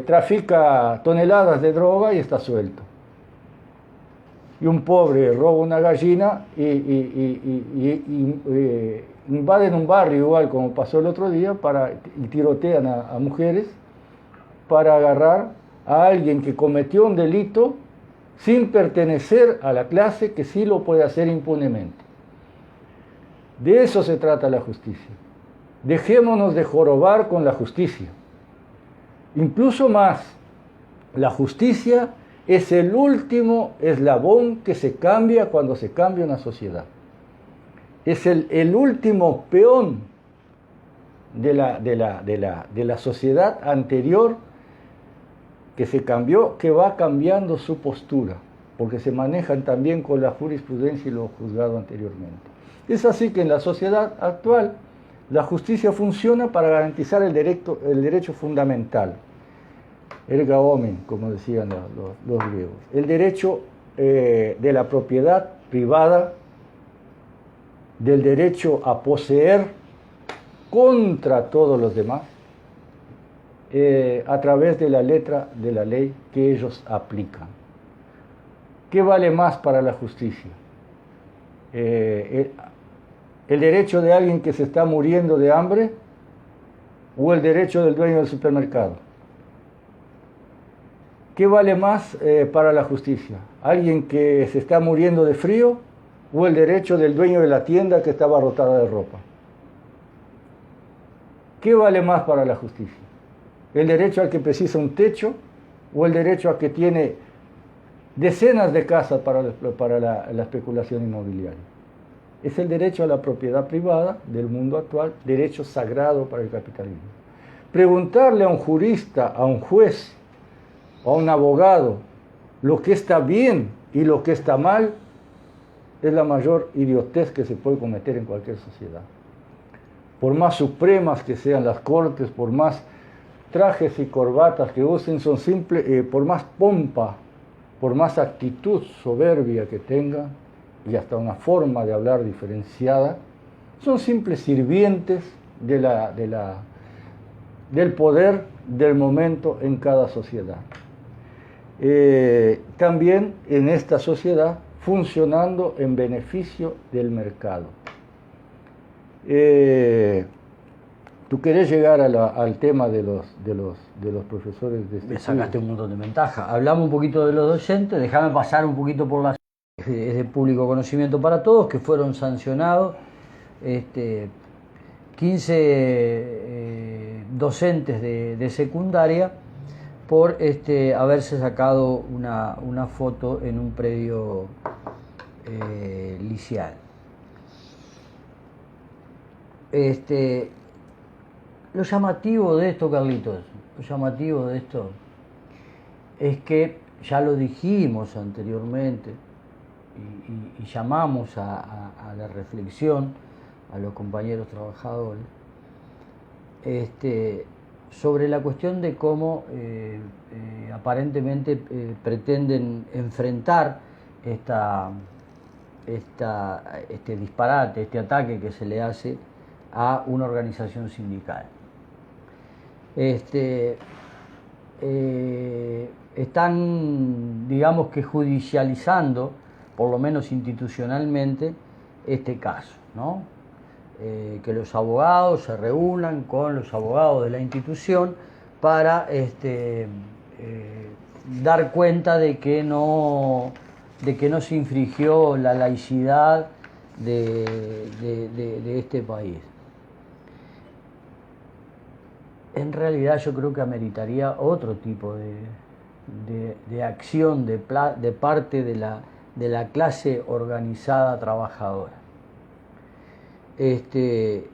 trafica toneladas de droga y está suelto. Y un pobre roba una gallina y invaden un barrio igual como pasó el otro día y tirotean a mujeres para agarrar a alguien que cometió un delito sin pertenecer a la clase que sí lo puede hacer impunemente. De eso se trata la justicia. Dejémonos de jorobar con la justicia. Incluso más, la justicia es el último eslabón que se cambia cuando se cambia una sociedad. Es el último peón de la sociedad anterior que se cambió, que va cambiando su postura. porque se manejan también con la jurisprudencia y lo juzgado anteriormente. Es así que en la sociedad actual la justicia funciona para garantizar el derecho fundamental, erga omnes, como decían los griegos, el derecho de la propiedad privada, del derecho a poseer contra todos los demás, a través de la letra de la ley que ellos aplican. ¿Qué vale más para la justicia? ¿El derecho de alguien que se está muriendo de hambre o el derecho del dueño del supermercado? ¿Qué vale más para la justicia? ¿Alguien que se está muriendo de frío o el derecho del dueño de la tienda que está abarrotada de ropa? ¿Qué vale más para la justicia? ¿El derecho al que precisa un techo o el derecho al que tiene decenas de casas para la especulación inmobiliaria? Es el derecho a la propiedad privada del mundo actual, derecho sagrado para el capitalismo. Preguntarle a un jurista, a un juez, a un abogado, lo que está bien y lo que está mal, es la mayor idiotez que se puede cometer en cualquier sociedad. Por más supremas que sean las cortes, por más trajes y corbatas que usen, son simples, por más pompa, por más actitud soberbia que tengan, y hasta una forma de hablar diferenciada, son simples sirvientes del poder del momento en cada sociedad. También en esta sociedad funcionando en beneficio del mercado. ¿Tú querés llegar al tema de los profesores de este Me sacaste un montón de ventaja. Hablamos un poquito de los docentes, déjame pasar un poquito por las... Es de público conocimiento para todos, que fueron sancionados 15 docentes de secundaria por haberse sacado una foto en un predio liceal. Lo llamativo de esto, Carlitos, lo llamativo de esto es que ya lo dijimos anteriormente y llamamos a la reflexión a los compañeros trabajadores sobre la cuestión de cómo aparentemente pretenden enfrentar este disparate, este ataque que se le hace a una organización sindical. Están, digamos que judicializando, por lo menos institucionalmente, este caso, ¿no? Que los abogados se reúnan con los abogados de la institución para dar cuenta de que no se infringió la laicidad de este país. En realidad yo creo que ameritaría otro tipo de acción de parte de la clase organizada trabajadora. Este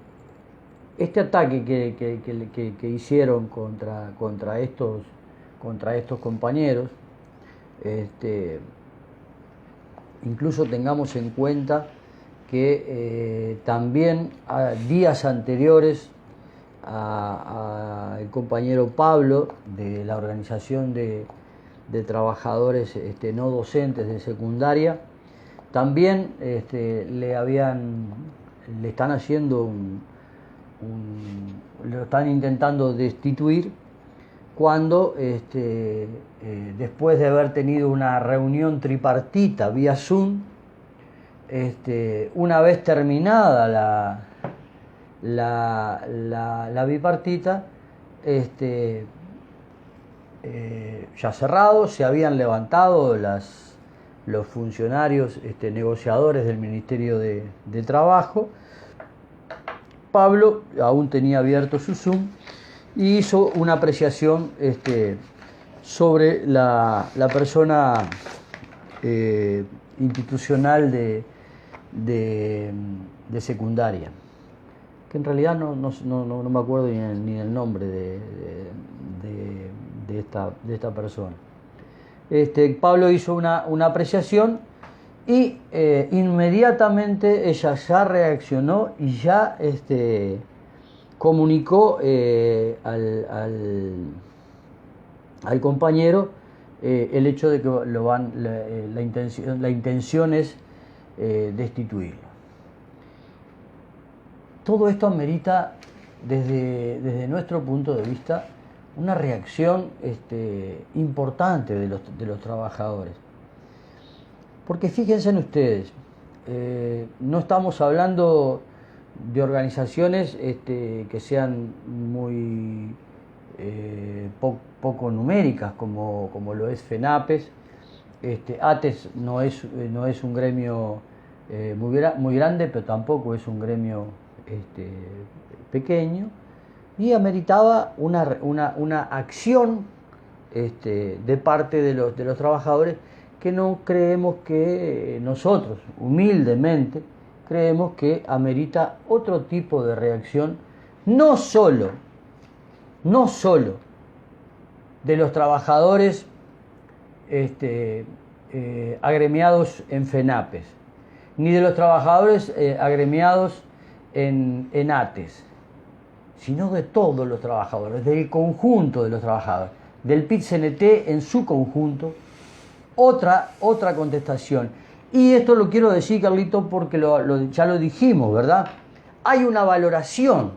ataque que hicieron contra estos compañeros, incluso tengamos en cuenta que también días anteriores al compañero Pablo de la organización de trabajadores no docentes de secundaria, también le están haciendo lo están intentando destituir cuando después de haber tenido una reunión tripartita vía Zoom, una vez terminada la bipartita, ya cerrado, se habían levantado los funcionarios negociadores del Ministerio de Trabajo. Pablo aún tenía abierto su Zoom y hizo una apreciación sobre la persona institucional de secundaria, que en realidad no me acuerdo ni el nombre de esta persona. Pablo hizo una apreciación y inmediatamente ella ya reaccionó y ya comunicó al compañero el hecho de que la intención es destituirlo. Todo esto amerita, desde nuestro punto de vista, una reacción importante de los trabajadores. Porque fíjense en ustedes, no estamos hablando de organizaciones que sean muy poco numéricas, como lo es FENAPES. ATES no es un gremio muy grande, pero tampoco es un gremio pequeño, y ameritaba una acción de parte de los trabajadores, que no creemos que nosotros, humildemente, creemos que amerita otro tipo de reacción, no solo de los trabajadores agremiados en FENAPES, ni de los trabajadores agremiados en ATES, sino de todos los trabajadores, del conjunto de los trabajadores, del PIT-CNT en su conjunto. Otra contestación. Y esto lo quiero decir, Carlito, porque ya lo dijimos, ¿verdad? Hay una valoración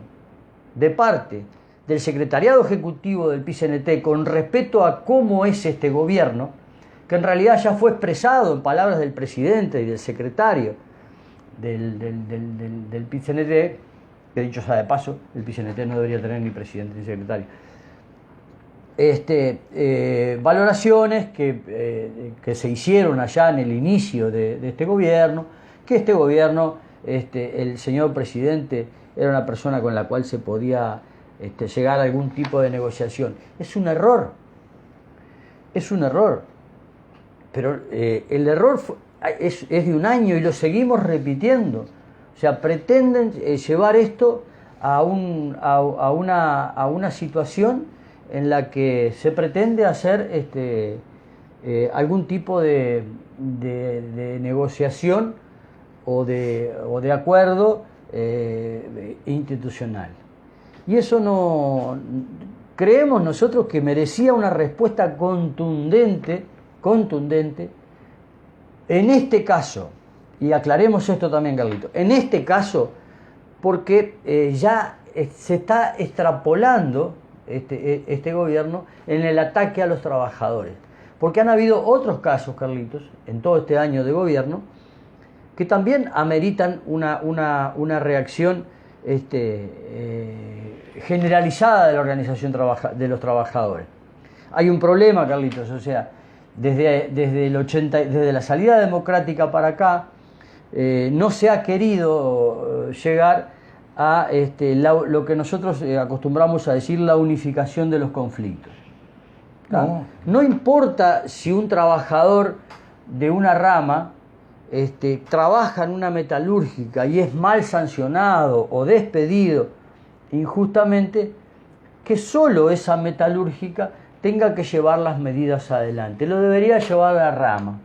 de parte del secretariado ejecutivo del PIT-CNT con respecto a cómo es este gobierno, que en realidad ya fue expresado en palabras del presidente y del secretario del PIT-CNT, que dicho sea de paso, el PIT-CNT no debería tener ni presidente ni secretario. Valoraciones que se hicieron allá en el inicio de este gobierno, que este gobierno, el señor presidente era una persona con la cual se podía llegar a algún tipo de negociación. Es un error, pero el error es de un año y lo seguimos repitiendo. O sea, pretenden llevar esto a una situación en la que se pretende hacer algún tipo de negociación o de acuerdo institucional. Y eso no creemos nosotros que merecía una respuesta contundente en este caso, y aclaremos esto también, Carlito, en este caso, porque ya se está extrapolando este gobierno en el ataque a los trabajadores, porque han habido otros casos, Carlitos, en todo este año de gobierno, que también ameritan una reacción generalizada de la organización de los trabajadores. Hay un problema, Carlitos, o sea, desde la salida democrática para acá, no se ha querido llegar a lo que nosotros acostumbramos a decir la unificación de los conflictos. No importa si un trabajador de una rama trabaja en una metalúrgica y es mal sancionado o despedido injustamente, que solo esa metalúrgica tenga que llevar las medidas adelante. Lo debería llevar la rama.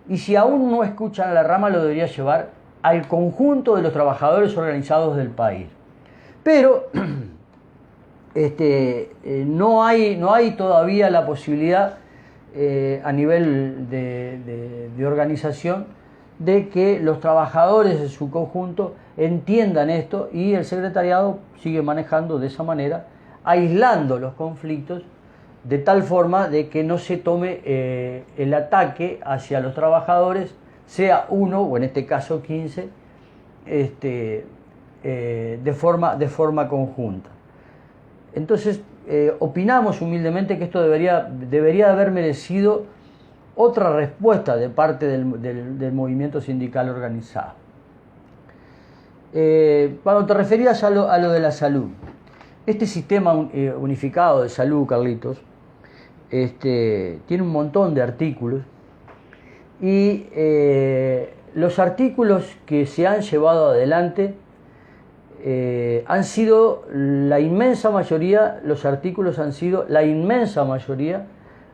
Y si aún no escuchan a la rama, lo debería llevar al conjunto de los trabajadores organizados del país. Pero no hay todavía la posibilidad a nivel de organización de que los trabajadores de su conjunto entiendan esto, y el secretariado sigue manejando de esa manera, aislando los conflictos de tal forma de que no se tome el ataque hacia los trabajadores, sea uno o en este caso 15, de forma conjunta. Entonces opinamos humildemente que esto debería haber merecido otra respuesta de parte del movimiento sindical organizado. Cuando te referías a lo de la salud, este sistema unificado de salud, Carlitos, tiene un montón de artículos, y los artículos que se han llevado adelante han sido la inmensa mayoría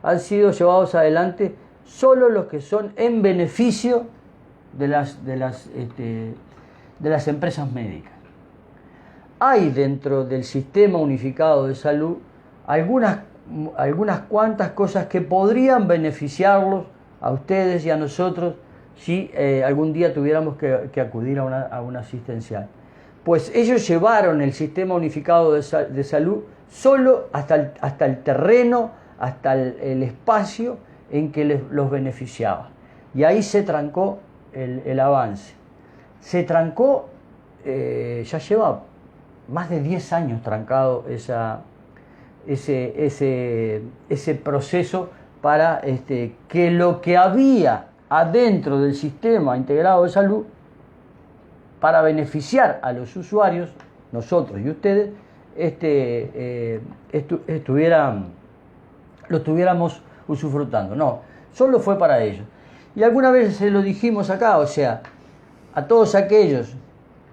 han sido llevados adelante solo los que son en beneficio de las empresas médicas. Hay dentro del sistema unificado de salud algunas cuantas cosas que podrían beneficiarlos a ustedes y a nosotros si algún día tuviéramos que acudir a una asistencial. Pues ellos llevaron el sistema unificado de salud solo hasta el terreno, hasta el espacio en que los beneficiaba. Y ahí se trancó el avance. Se trancó, ya lleva más de 10 años trancado ese proceso para que lo que había adentro del sistema integrado de salud para beneficiar a los usuarios, nosotros y ustedes, lo estuviéramos usufructando. No, solo fue para ellos. Y alguna vez se lo dijimos acá, o sea, a todos aquellos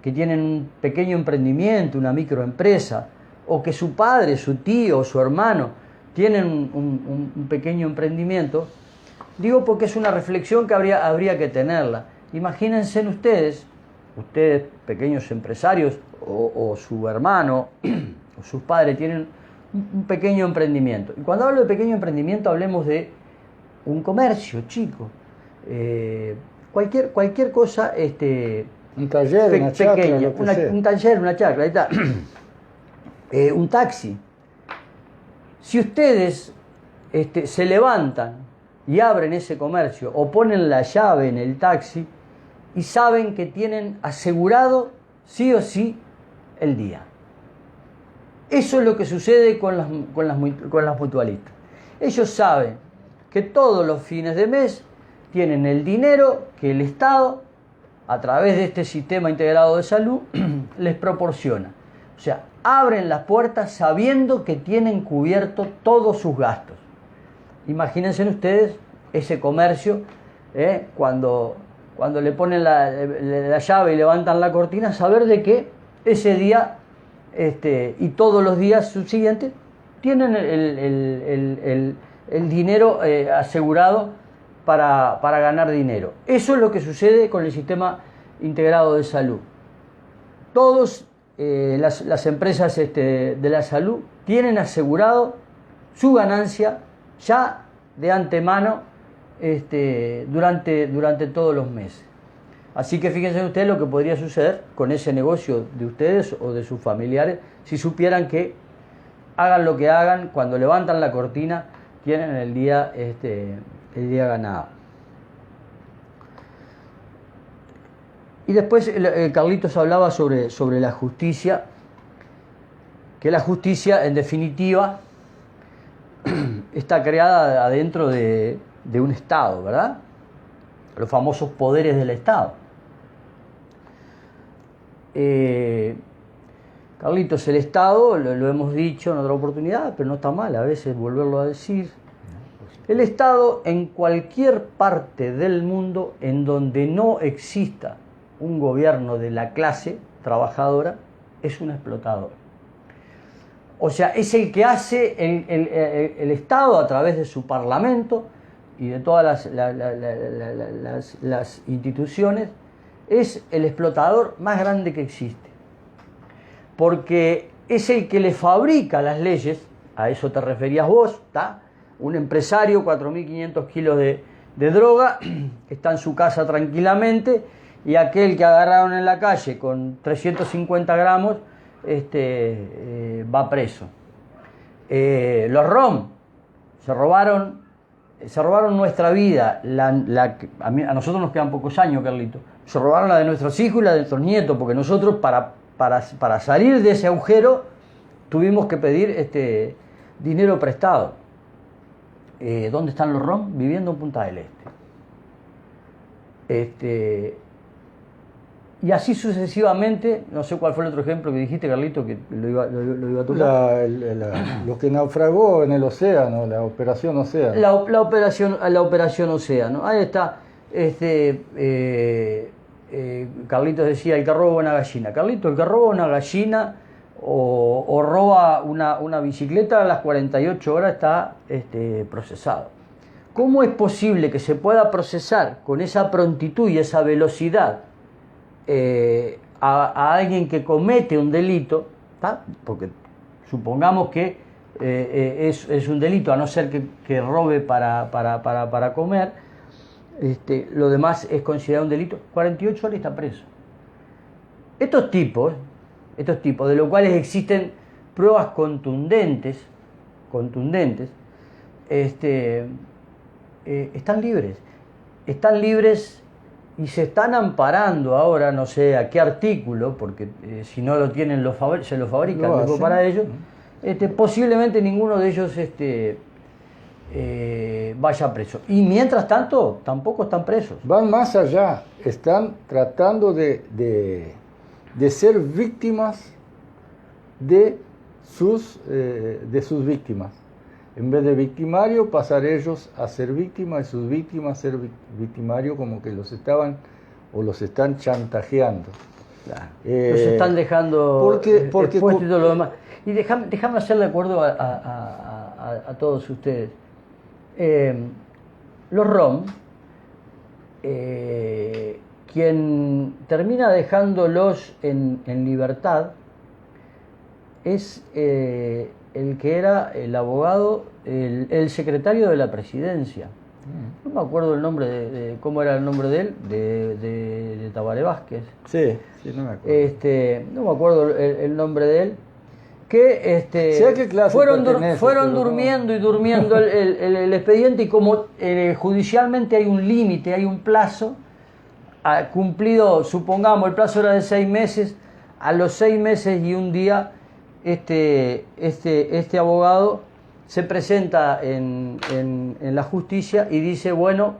que tienen un pequeño emprendimiento, una microempresa, o que su padre, su tío o su hermano tienen un pequeño emprendimiento, digo porque es una reflexión que habría que tenerla. Imagínense ustedes pequeños empresarios, o su hermano o sus padres tienen un pequeño emprendimiento. Y cuando hablo de pequeño emprendimiento, hablemos de un comercio chico, cualquier cosa, un taller, una chacra, pequeña, lo que sea. un taller, una chacra, ahí está. Un taxi. Si ustedes se levantan y abren ese comercio o ponen la llave en el taxi y saben que tienen asegurado sí o sí el día. Eso es lo que sucede con las mutualistas. Ellos saben que todos los fines de mes tienen el dinero que el Estado, a través de este sistema integrado de salud, les proporciona. O sea, abren las puertas sabiendo que tienen cubierto todos sus gastos. Imagínense ustedes ese comercio, cuando le ponen la llave y levantan la cortina, saber de que ese día y todos los días subsiguientes tienen el dinero asegurado para ganar dinero. Eso es lo que sucede con el sistema integrado de salud. Todas las empresas de la salud tienen asegurado su ganancia ya de antemano durante todos los meses. Así que fíjense ustedes lo que podría suceder con ese negocio de ustedes o de sus familiares si supieran que, hagan lo que hagan, cuando levantan la cortina tienen el día ganado. Y después Carlitos hablaba sobre la justicia, que la justicia en definitiva está creada adentro de un Estado, ¿verdad? Los famosos poderes del Estado. Carlitos, el Estado, lo hemos dicho en otra oportunidad, pero no está mal a veces volverlo a decir. El Estado, en cualquier parte del mundo en donde no exista un gobierno de la clase trabajadora, es un explotador. O sea, es el que hace el Estado a través de su parlamento y de todas las instituciones, es el explotador más grande que existe. Porque es el que le fabrica las leyes, a eso te referías vos, ¿tá? Un empresario, 4.500 kilos de droga, que está en su casa tranquilamente, y aquel que agarraron en la calle con 350 gramos va preso. Los ROM se robaron nuestra vida, a nosotros nos quedan pocos años, Carlito. Se robaron la de nuestros hijos y la de nuestros nietos, porque nosotros para salir de ese agujero tuvimos que pedir dinero prestado. ¿Dónde están los ROM? Viviendo en Punta del Este. Y así sucesivamente, no sé cuál fue el otro ejemplo que dijiste, Carlito, que lo iba a tocar. Lo que naufragó en el océano, la Operación Océano. La operación Océano. Ahí está. Carlitos decía, el que roba una gallina. Carlito, el que roba una gallina o roba una bicicleta, a las 48 horas está procesado. ¿Cómo es posible que se pueda procesar con esa prontitud y esa velocidad a alguien que comete un delito? ¿Tá? Porque supongamos que es un delito, a no ser que robe para comer, lo demás es considerado un delito. 48 horas está preso. Estos tipos, de los cuales existen pruebas contundentes, están libres y se están amparando ahora, no sé a qué artículo, porque si no lo tienen se lo fabrican luego para ellos. Posiblemente ninguno de ellos vaya preso. Y mientras tanto, tampoco están presos. Van más allá, están tratando de ser víctimas de sus víctimas. En vez de victimario, pasar ellos a ser víctimas y sus víctimas ser victimario, como que los están chantajeando. Claro. Los están dejando expuestos y todo lo demás. Y déjame hacerle acuerdo a todos ustedes. Los ROM, quien termina dejándolos en libertad es el que era el abogado, el secretario de la presidencia. No me acuerdo el nombre de cómo era el nombre de él, de Tabaré Vázquez. Sí, no me acuerdo. No me acuerdo el nombre de él. Que fueron durmiendo el expediente, y como judicialmente hay un límite, hay un plazo, cumplido, supongamos, el plazo era de 6 meses, a los 6 meses y un día este abogado se presenta en la justicia y dice, bueno,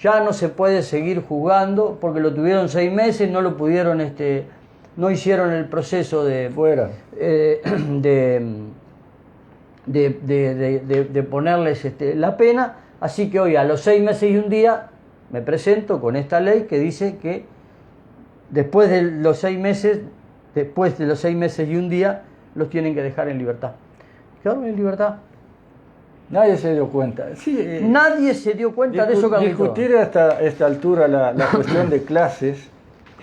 ya no se puede seguir juzgando porque lo tuvieron 6 meses, no lo pudieron, no hicieron el proceso de ponerles la pena, así que hoy a los 6 meses y un día me presento con esta ley que dice que después de los 6 meses y un día los tienen que dejar en libertad. ¿Quedaron en libertad? Nadie se dio cuenta. Sí, nadie se dio cuenta de eso, Carlito. Discutir hasta esta altura la cuestión de clases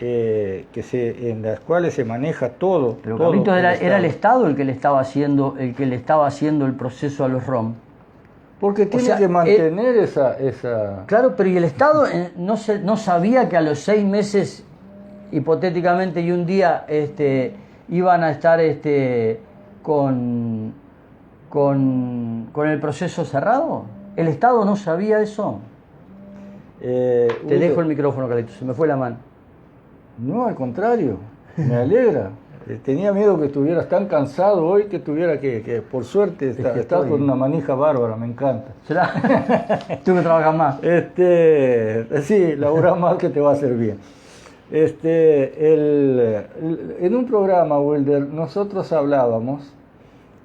en las cuales se maneja todo. Pero Carlito, era el Estado el que le estaba haciendo el proceso a los ROM. Porque tiene que mantener esa... Claro, pero ¿y el Estado no sabía que a los 6 meses, hipotéticamente, y un día iban a estar con el proceso cerrado? ¿El Estado no sabía eso? Te dejo el micrófono, Carlito, se me fue la mano. No, al contrario, me alegra. Tenía miedo que estuvieras tan cansado hoy que tuviera que por suerte, estás con una manija bárbara, me encanta. ¿Será? Tú que trabajas más. Sí, laburar más que te va a hacer bien. En un programa, Wilder, nosotros hablábamos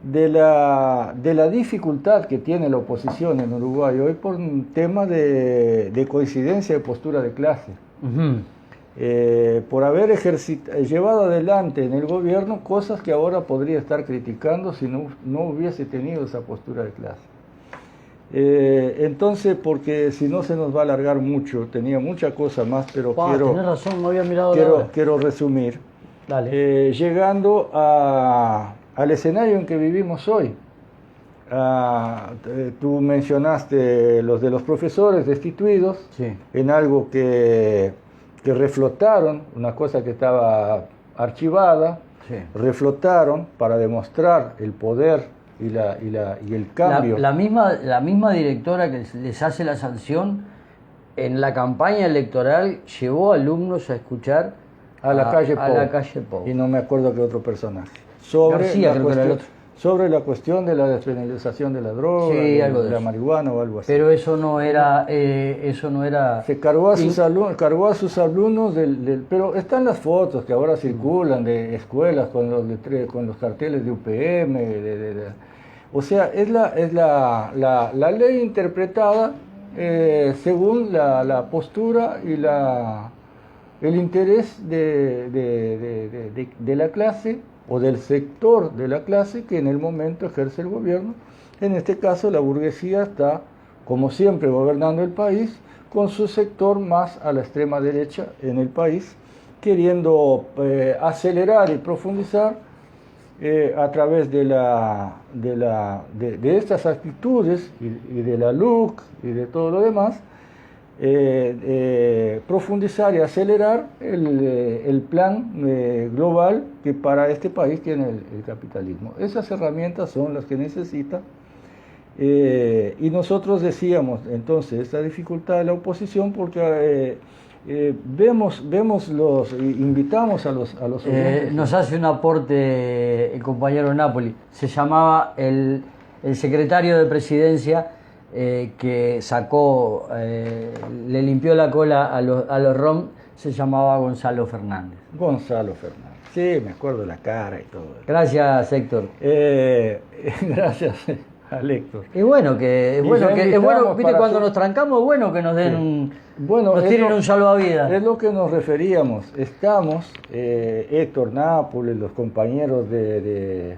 de la dificultad que tiene la oposición en Uruguay hoy por un tema de coincidencia de postura de clase. Uh-huh. Por haber llevado adelante en el gobierno cosas que ahora podría estar criticando si no hubiese tenido esa postura de clase. Entonces, porque si no se nos va a alargar mucho, tenía mucha cosa más, pero tenés razón, no había mirado quiero resumir. Dale. Llegando al escenario en que vivimos hoy. Tú mencionaste los de los profesores destituidos, sí, en algo que reflotaron, una cosa que estaba archivada, sí, reflotaron para demostrar el poder y el cambio. La misma directora que les hace la sanción, en la campaña electoral llevó alumnos a escuchar a la calle Pou. Y no me acuerdo qué otro personaje. Sobre la cuestión de la despenalización de la droga, sí, de la marihuana o algo así. Pero eso no era... Se cargó a sus alumnos pero están las fotos que ahora circulan de escuelas con los carteles de UPM. O sea, es la ley interpretada según la postura y el interés de la clase o del sector de la clase que en el momento ejerce el gobierno. En este caso la burguesía está, como siempre, gobernando el país con su sector más a la extrema derecha en el país, queriendo acelerar y profundizar a través de estas actitudes y de la LUC y de todo lo demás, profundizar y acelerar el plan global que para este país tiene el capitalismo. Esas herramientas son las que necesita. Y nosotros decíamos entonces esta dificultad de la oposición porque invitamos a los oyentes. Nos hace un aporte el compañero Napoli. Se llamaba el secretario de presidencia que sacó, le limpió la cola a los ROM, se llamaba Gonzalo Fernández. Gonzalo Fernández, sí, me acuerdo la cara y todo. Gracias, Héctor. Gracias al Héctor. Es bueno, viste, cuando nos trancamos, es bueno que nos den nos tiren un salvavidas. Es lo que nos referíamos. Estamos, Héctor Nápoles, los compañeros de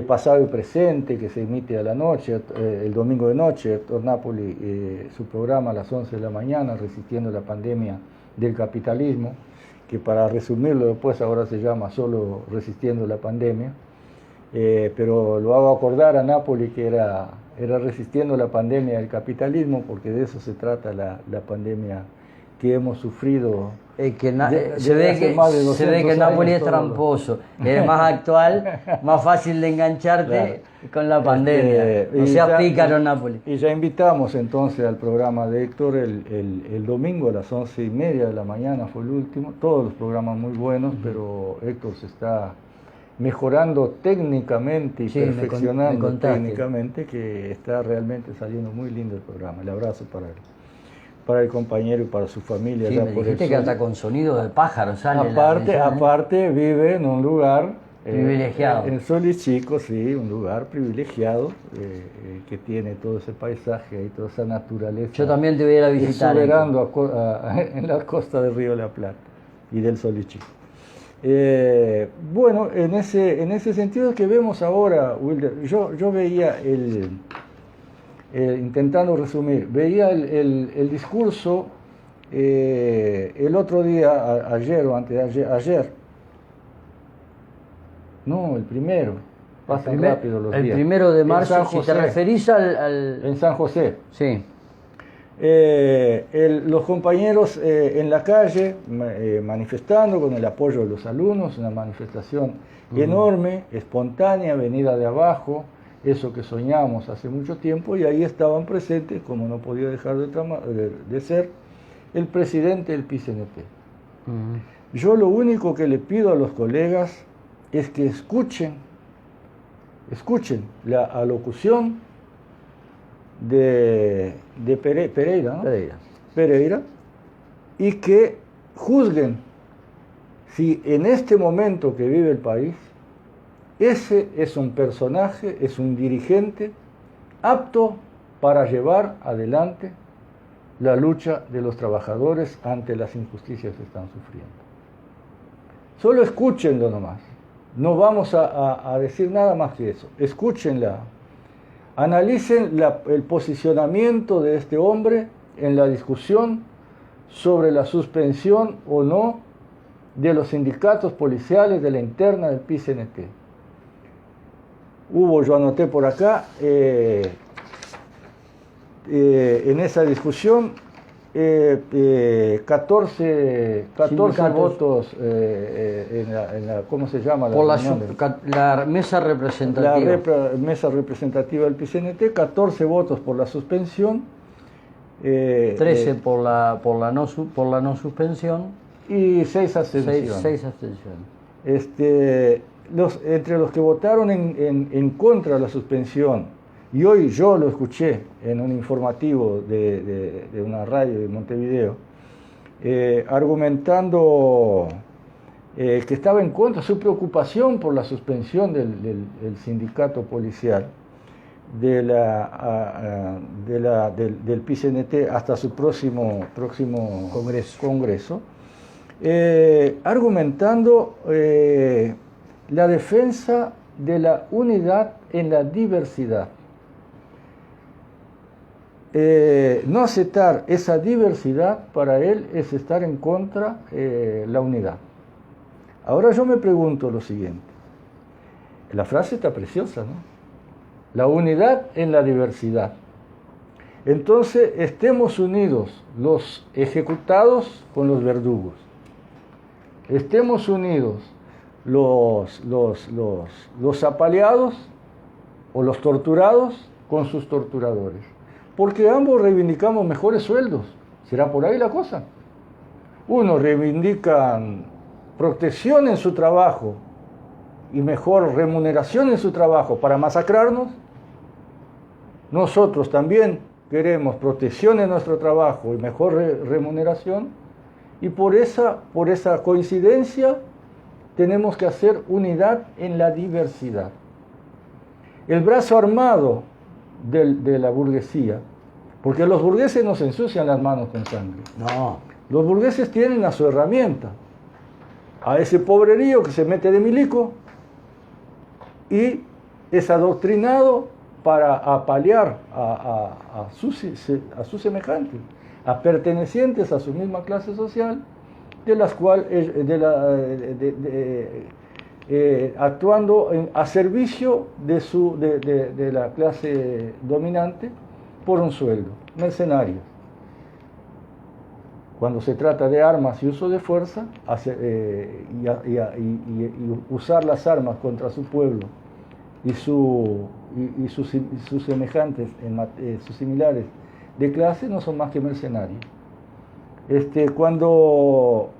Pasado y Presente, que se emite a la noche, el domingo de noche, Héctor Nápoles, su programa a las 11 de la mañana, Resistiendo la Pandemia del Capitalismo, que para resumirlo después ahora se llama solo Resistiendo la Pandemia. Pero lo hago acordar a Nápoles que era resistiendo la pandemia del capitalismo, porque de eso se trata la pandemia que hemos sufrido. Se ve que Nápoles es tramposo, es más actual, más fácil de engancharte con la pandemia. No seas pícaro, Nápoles. Y ya invitamos entonces al programa de Héctor el domingo a las 11:30 de la mañana, fue el último. Todos los programas muy buenos, pero Héctor se está mejorando técnicamente y perfeccionando técnicamente, que está realmente saliendo muy lindo el programa. El abrazo para el compañero y para su familia. Sí, me dijiste que hasta con sonido de pájaro sale. Aparte vive en un lugar privilegiado. En Solichico, sí, un lugar privilegiado que tiene todo ese paisaje y toda esa naturaleza. Yo también te voy a ir a visitar. Exuberando en la costa del Río de la Plata y del Solichico. Bueno, en ese sentido que vemos ahora, Wilder, yo veía intentando resumir, veía el discurso el otro día, ayer o antes de ayer, no, el primero, pasan rápido los días. El 1 de marzo, si te referís en San José. Sí. Los compañeros en la calle manifestando con el apoyo de los alumnos, una manifestación enorme, espontánea, venida de abajo, eso que soñamos hace mucho tiempo, y ahí estaban presentes, como no podía dejar de ser, el presidente del PCNT. Yo lo único que le pido a los colegas es que escuchen la alocución de Pereira, ¿no? Pereira, y que juzguen si en este momento que vive el país, ese es un personaje, es un dirigente apto para llevar adelante la lucha de los trabajadores ante las injusticias que están sufriendo. Solo escúchenlo nomás, no vamos a decir nada más que eso, escúchenla. Analicen el posicionamiento de este hombre en la discusión sobre la suspensión o no de los sindicatos policiales de la interna del PCNT. Yo anoté por acá, en esa discusión, 14 votos ¿cómo se llama? Por la mesa representativa. La mesa representativa del PCNT, 14 votos por la suspensión. 13 por la no suspensión. Y 6 abstenciones. 6 abstenciones. Entre los que votaron en contra de la suspensión, y hoy yo lo escuché en un informativo de una radio de Montevideo, argumentando que estaba en contra, su preocupación por la suspensión del sindicato policial del PCNT hasta su próximo congreso, argumentando la defensa de la unidad en la diversidad. No aceptar esa diversidad para él es estar en contra de la unidad. Ahora yo me pregunto lo siguiente. La frase está preciosa, ¿no? La unidad en la diversidad. Entonces, estemos unidos los ejecutados con los verdugos. Estemos unidos los apaleados o los torturados con sus torturadores. Porque ambos reivindicamos mejores sueldos. ¿Será por ahí la cosa? Unos reivindican protección en su trabajo y mejor remuneración en su trabajo para masacrarnos. Nosotros también queremos protección en nuestro trabajo y mejor remuneración, y por esa coincidencia tenemos que hacer unidad en la diversidad. El brazo armado de la burguesía, porque los burgueses no se ensucian las manos con sangre. No. Los burgueses tienen a su herramienta, a ese pobrerío que se mete de milico y es adoctrinado para apalear a sus semejantes, a pertenecientes a su misma clase social, de las cuales actuando a servicio de la clase dominante por un sueldo, mercenarios. Cuando se trata de armas y uso de fuerza, y usar las armas contra su pueblo y sus semejantes, sus similares de clase, no son más que mercenarios. Cuando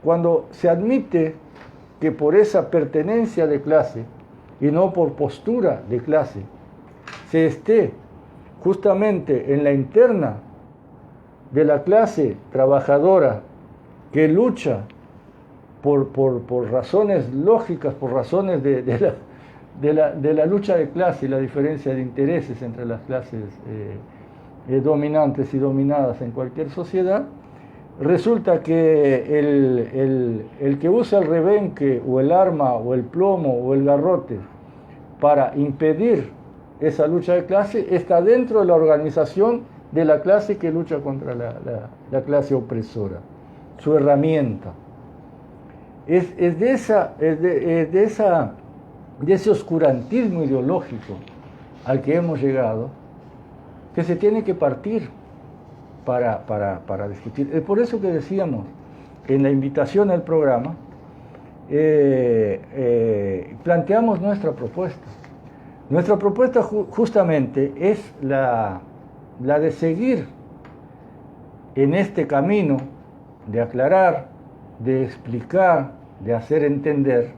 se admite que por esa pertenencia de clase y no por postura de clase se esté justamente en la interna de la clase trabajadora que lucha por razones lógicas, por razones de la lucha de clase y la diferencia de intereses entre las clases dominantes y dominadas en cualquier sociedad, resulta que el que usa el rebenque o el arma o el plomo o el garrote para impedir esa lucha de clase está dentro de la organización de la clase que lucha contra la clase opresora, su herramienta. Es de ese oscurantismo ideológico al que hemos llegado, que se tiene que partir para discutir. Es por eso que decíamos en la invitación al programa, planteamos nuestra propuesta. Nuestra propuesta justamente es la de seguir en este camino de aclarar, de explicar, de hacer entender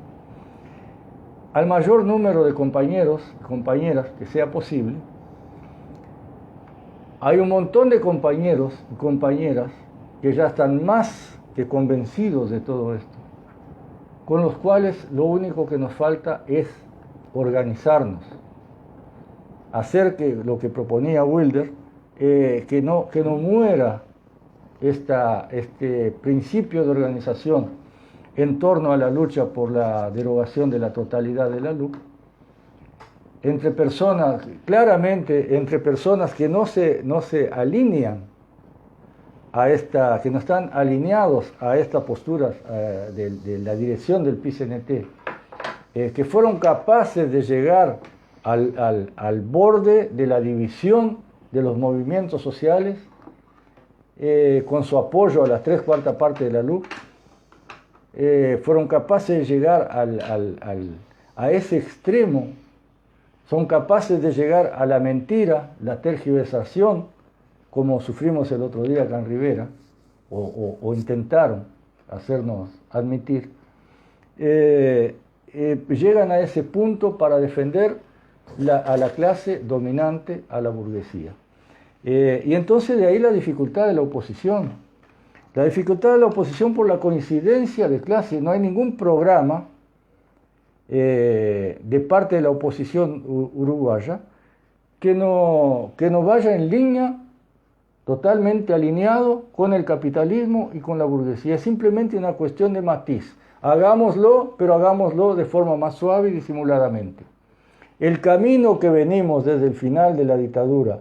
al mayor número de compañeros y compañeras que sea posible. Hay un montón de compañeros y compañeras que ya están más que convencidos de todo esto, con los cuales lo único que nos falta es organizarnos, hacer que lo que proponía Wilder, que no muera este principio de organización en torno a la lucha por la derogación de la totalidad de la LUC, claramente entre personas que no se alinean que no están alineados a estas posturas de la dirección del PCNT, que fueron capaces de llegar al borde de la división de los movimientos sociales, con su apoyo a las 3/4 partes de la LUC, fueron capaces de llegar a ese extremo, son capaces de llegar a la mentira, la tergiversación, como sufrimos el otro día acá en Rivera, o intentaron hacernos admitir, llegan a ese punto para defender a la clase dominante, a la burguesía. Y entonces de ahí la dificultad de la oposición. La dificultad de la oposición por la coincidencia de clase. No hay ningún programa de parte de la oposición uruguaya que no vaya en línea, totalmente alineado con el capitalismo y con la burguesía. Es simplemente una cuestión de matiz. Hagámoslo, pero hagámoslo de forma más suave y disimuladamente. El camino que venimos desde el final de la dictadura,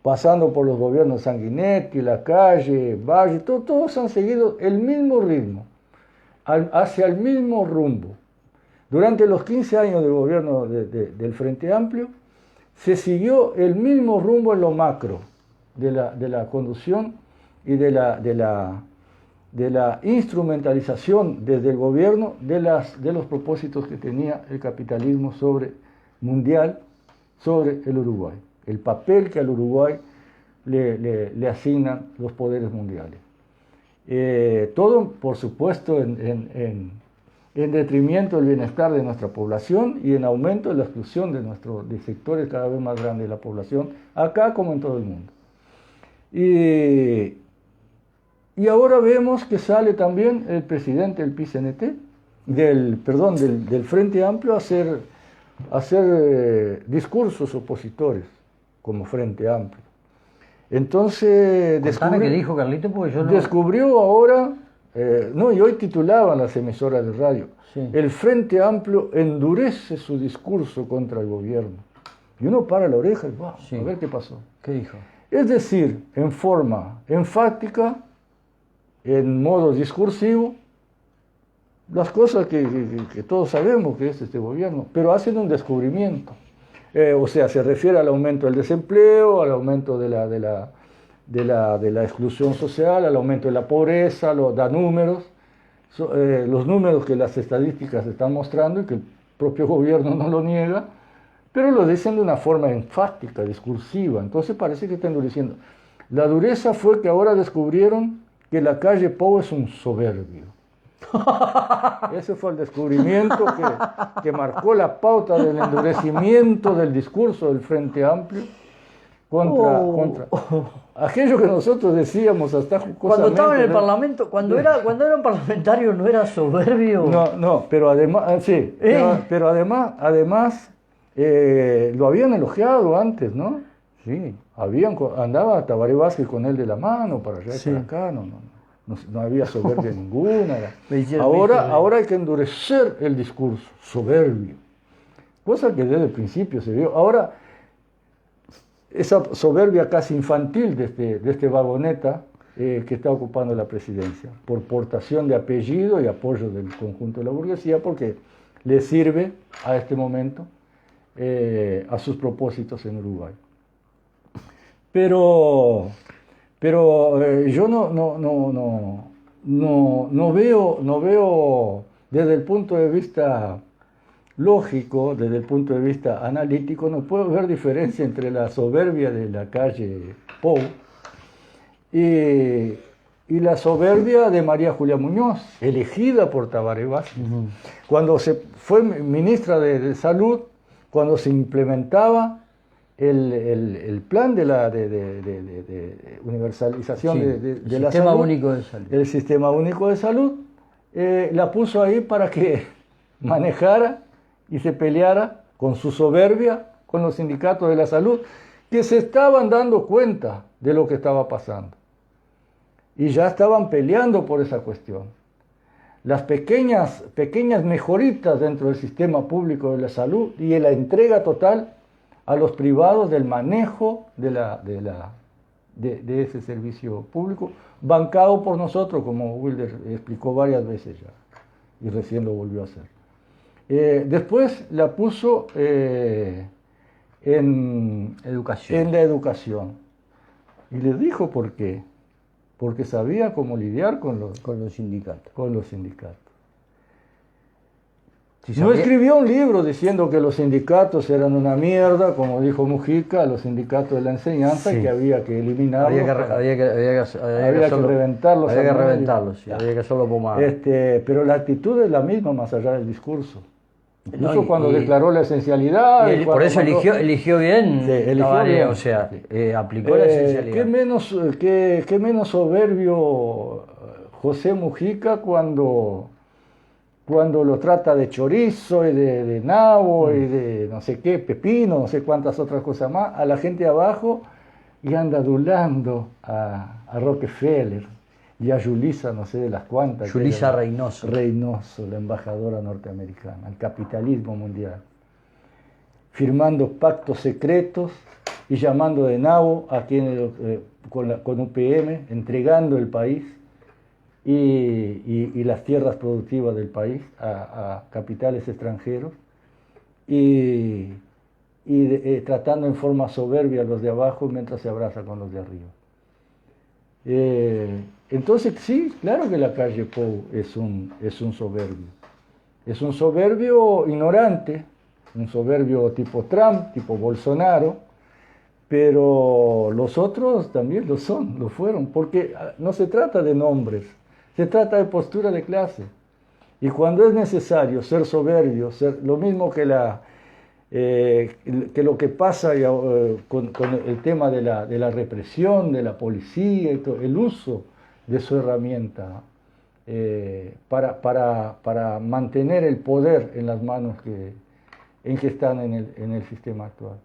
pasando por los gobiernos Sanguinetti, Lacalle, Valle, todos han seguido el mismo ritmo, hacia el mismo rumbo. Durante los 15 años del gobierno del Frente Amplio, se siguió el mismo rumbo en lo macro de la conducción y de la instrumentalización desde el gobierno de los propósitos que tenía el capitalismo mundial sobre el Uruguay, el papel que al Uruguay le asignan los poderes mundiales. Todo, por supuesto, en detrimento del bienestar de nuestra población y en aumento de la exclusión de sectores cada vez más grandes de la población, acá como en todo el mundo. Y ahora vemos que sale también el presidente del PCNT, del Frente Amplio, a hacer discursos opositores como Frente Amplio. Entonces ¿qué dijo Carlito? Porque yo no... descubrió ahora, y hoy titulaban las emisoras de radio, sí. El Frente Amplio endurece su discurso contra el gobierno. Y uno para la oreja y wow, sí. A ver qué pasó. ¿Qué dijo? Es decir, en forma enfática, en modo discursivo, las cosas que todos sabemos que es este gobierno, pero hacen un descubrimiento. O sea, se refiere al aumento del desempleo, al aumento de la exclusión social, al aumento de la pobreza, da números, los números que las estadísticas están mostrando y que el propio gobierno no lo niega, pero lo dicen de una forma enfática, discursiva. Entonces parece que están endureciendo. La dureza fue que ahora descubrieron que Lacalle Pou es un soberbio. Ese fue el descubrimiento que marcó la pauta del endurecimiento del discurso del Frente Amplio contra aquello que nosotros decíamos hasta jocosamente. Cuando estaba en el Parlamento, cuando era un parlamentario, no era soberbio. No, pero además, sí, pero además lo habían elogiado antes, ¿no? Sí, andaba Tabaré Vázquez con él de la mano para allá y sí. para acá, no había soberbia ninguna. Ahora hay que endurecer el discurso, soberbio. Cosa que desde el principio se vio. Ahora, esa soberbia casi infantil de este vagoneta que está ocupando la presidencia, por portación de apellido y apoyo del conjunto de la burguesía, porque le sirve a este momento a sus propósitos en Uruguay. Pero yo no veo desde el punto de vista lógico, desde el punto de vista analítico, no puedo ver diferencia entre la soberbia de Lacalle Pou y la soberbia de María Julia Muñoz, elegida por Tabaré Vázquez. Uh-huh. Cuando se fue ministra de Salud, cuando se implementaba el plan de universalización de la salud, único de salud. El Sistema Único de Salud, la puso ahí para que manejara y se peleara con su soberbia con los sindicatos de la salud, que se estaban dando cuenta de lo que estaba pasando. Y ya estaban peleando por esa cuestión. Las pequeñas mejoritas dentro del sistema público de la salud y en la entrega total a los privados del manejo de ese servicio público, bancado por nosotros, como Wilder explicó varias veces ya, y recién lo volvió a hacer. Después la puso en la educación. Y le dijo por qué. Porque sabía cómo lidiar con los sindicatos. No escribió un libro diciendo que los sindicatos eran una mierda, como dijo Mujica, los sindicatos de la enseñanza, sí. Que había que eliminarlos. Había que reventarlos. Había que hacerlo pomar. Pero la actitud es la misma más allá del discurso. Incluso cuando declaró la esencialidad. Por eso eligió bien. Sí, eligió bien. O sea, aplicó la esencialidad. Qué menos soberbio José Mujica cuando lo trata de chorizo y de nabo y de no sé qué, pepino, no sé cuántas otras cosas más, a la gente abajo, y anda adulando a Rockefeller y a Yulisa, no sé de las cuantas. Yulisa Reynoso. Reynoso, la embajadora norteamericana, al capitalismo mundial, firmando pactos secretos y llamando de nabo a quienes con UPM, entregando el país y las tierras productivas del país a capitales extranjeros y tratando en forma soberbia a los de abajo mientras se abraza con los de arriba. Entonces sí, claro que la calle Pou es un soberbio. Es un soberbio ignorante, un soberbio tipo Trump, tipo Bolsonaro, pero los otros también lo fueron, porque no se trata de nombres, se trata de postura de clase. Y cuando es necesario ser soberbio, ser lo mismo que lo que pasa con el tema de la represión, de la policía, y todo, el uso de su herramienta para mantener el poder en las manos en que están en el sistema actual.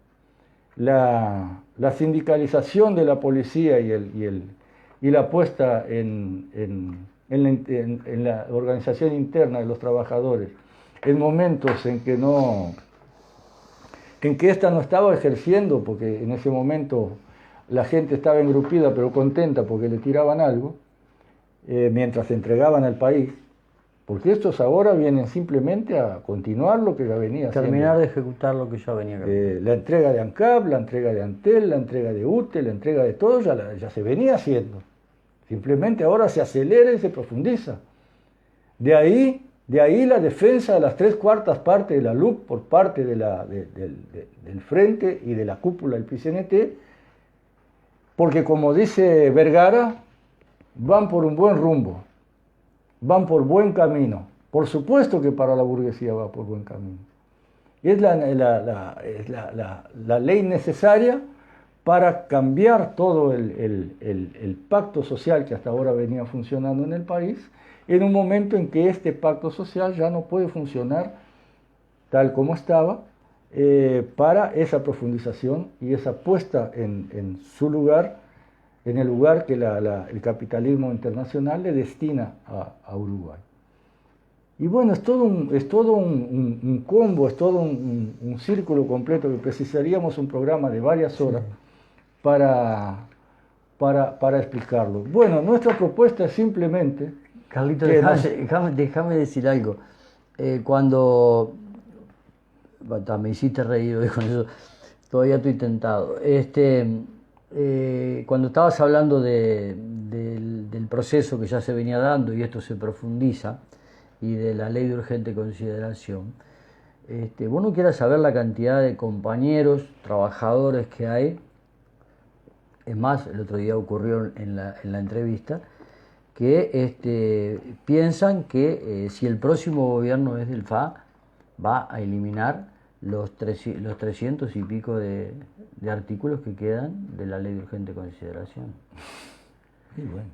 La sindicalización de la policía y la puesta en la organización interna de los trabajadores en momentos en que ésta no estaba ejerciendo, porque en ese momento la gente estaba engrupida pero contenta porque le tiraban algo, mientras entregaban al país, porque estos ahora vienen simplemente a continuar lo que ya venía haciendo. Terminar de ejecutar lo que ya venía haciendo. La entrega de ANCAP, la entrega de Antel, la entrega de UTE, la entrega de todo, ya se venía haciendo. Simplemente ahora se acelera y se profundiza. De ahí la defensa de las 3/4 partes de la LUC por parte del Frente y de la cúpula del PCNT, porque como dice Vergara, van por un buen rumbo, van por buen camino. Por supuesto que para la burguesía va por buen camino. Y es la ley necesaria para cambiar todo el pacto social que hasta ahora venía funcionando en el país, en un momento en que este pacto social ya no puede funcionar tal como estaba, para esa profundización y esa puesta en su lugar, en el lugar que el capitalismo internacional le destina a Uruguay. Y bueno, es todo un combo, es todo un círculo completo que precisaríamos un programa de varias horas para explicarlo. Bueno, nuestra propuesta es simplemente... Carlito, déjame decir algo. Cuando... me hiciste reír con eso, todavía estoy tentado. Cuando estabas hablando del proceso que ya se venía dando y esto se profundiza, y de la ley de urgente consideración, vos no quieras saber la cantidad de compañeros, trabajadores que hay. Es más, el otro día ocurrió en la entrevista, que piensan que si el próximo gobierno es del FA, va a eliminar los 300 y pico de artículos que quedan de la ley de urgente consideración. Y bueno.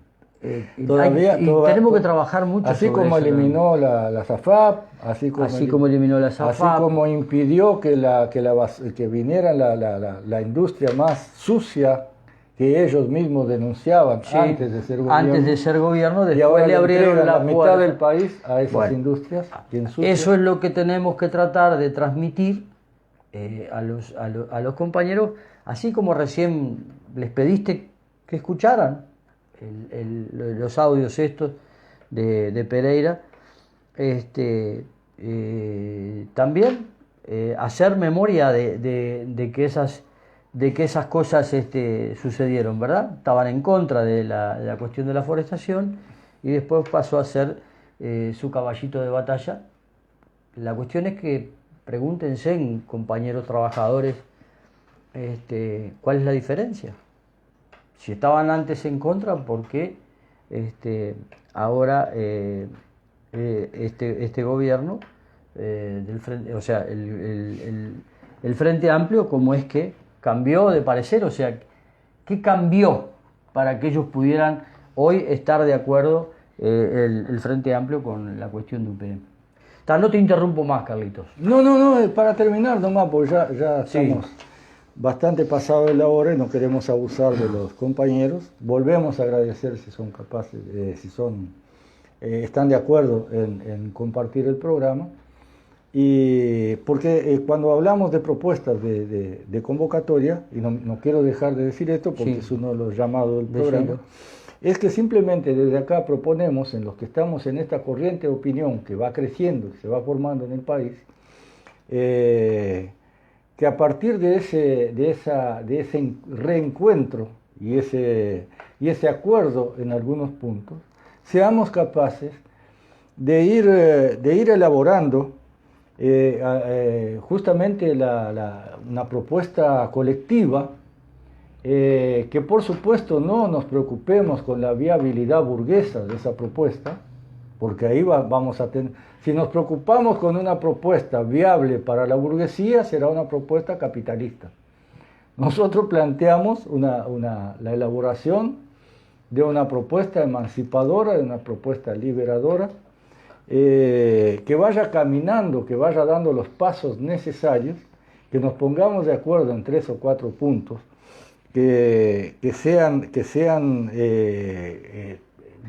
Tenemos que trabajar mucho así sobre como eso, eliminó la SAFAP, así como eliminó la SAFAP, así como impidió que viniera la industria más sucia que ellos mismos denunciaban antes de ser gobierno, después ahora le abrieron la mitad del país a esas industrias. Eso es lo que tenemos que tratar de transmitir a los compañeros, así como recién les pediste que escucharan los audios estos de Pereira. También hacer memoria de que esas cosas sucedieron, ¿verdad? Estaban en contra de la cuestión de la forestación y después pasó a ser su caballito de batalla. La cuestión es que pregúntense, compañeros trabajadores, ¿cuál es la diferencia? Si estaban antes en contra, ¿por qué ahora este gobierno del frente, o sea, el Frente Amplio, cómo es que cambió de parecer? O sea, ¿qué cambió para que ellos pudieran hoy estar de acuerdo el Frente Amplio con la cuestión de UPM? No te interrumpo más, Carlitos. No, para terminar nomás, porque ya estamos bastante pasado de la hora y no queremos abusar de los compañeros. Volvemos a agradecer si son capaces, están de acuerdo en compartir el programa. Y porque cuando hablamos de propuestas de convocatoria, y no quiero dejar de decir esto porque es uno de los llamados del programa, es que simplemente desde acá proponemos, en los que estamos en esta corriente de opinión que va creciendo, que se va formando en el país, que a partir de ese reencuentro y ese acuerdo en algunos puntos, seamos capaces de ir elaborando justamente una propuesta colectiva, que por supuesto no nos preocupemos con la viabilidad burguesa de esa propuesta, porque ahí vamos a tener, si nos preocupamos con una propuesta viable para la burguesía, será una propuesta capitalista. Nosotros planteamos la elaboración de una propuesta emancipadora, de una propuesta liberadora, que vaya caminando, que vaya dando los pasos necesarios, que nos pongamos de acuerdo en 3 o 4 puntos, que sean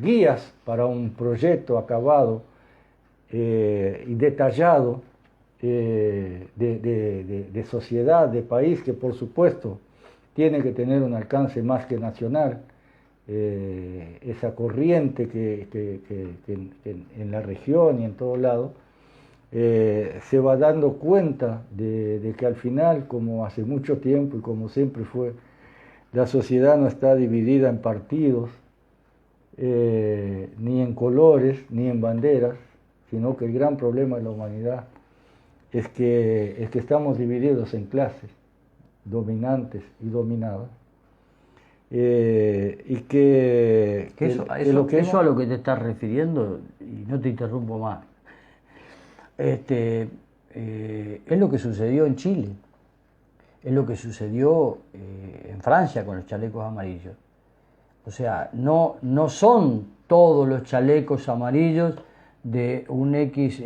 guías para un proyecto acabado y detallado de sociedad, de país, que por supuesto tiene que tener un alcance más que nacional. Esa corriente que en la región y en todo lado se va dando cuenta de que al final, como hace mucho tiempo y como siempre fue, la sociedad no está dividida en partidos, ni en colores, ni en banderas, sino que el gran problema de la humanidad es que estamos divididos en clases, dominantes y dominadas. Y eso a lo que te estás refiriendo, y no te interrumpo más, es lo que sucedió en Chile, es lo que sucedió en Francia con los chalecos amarillos. O sea, no son todos los chalecos amarillos de un X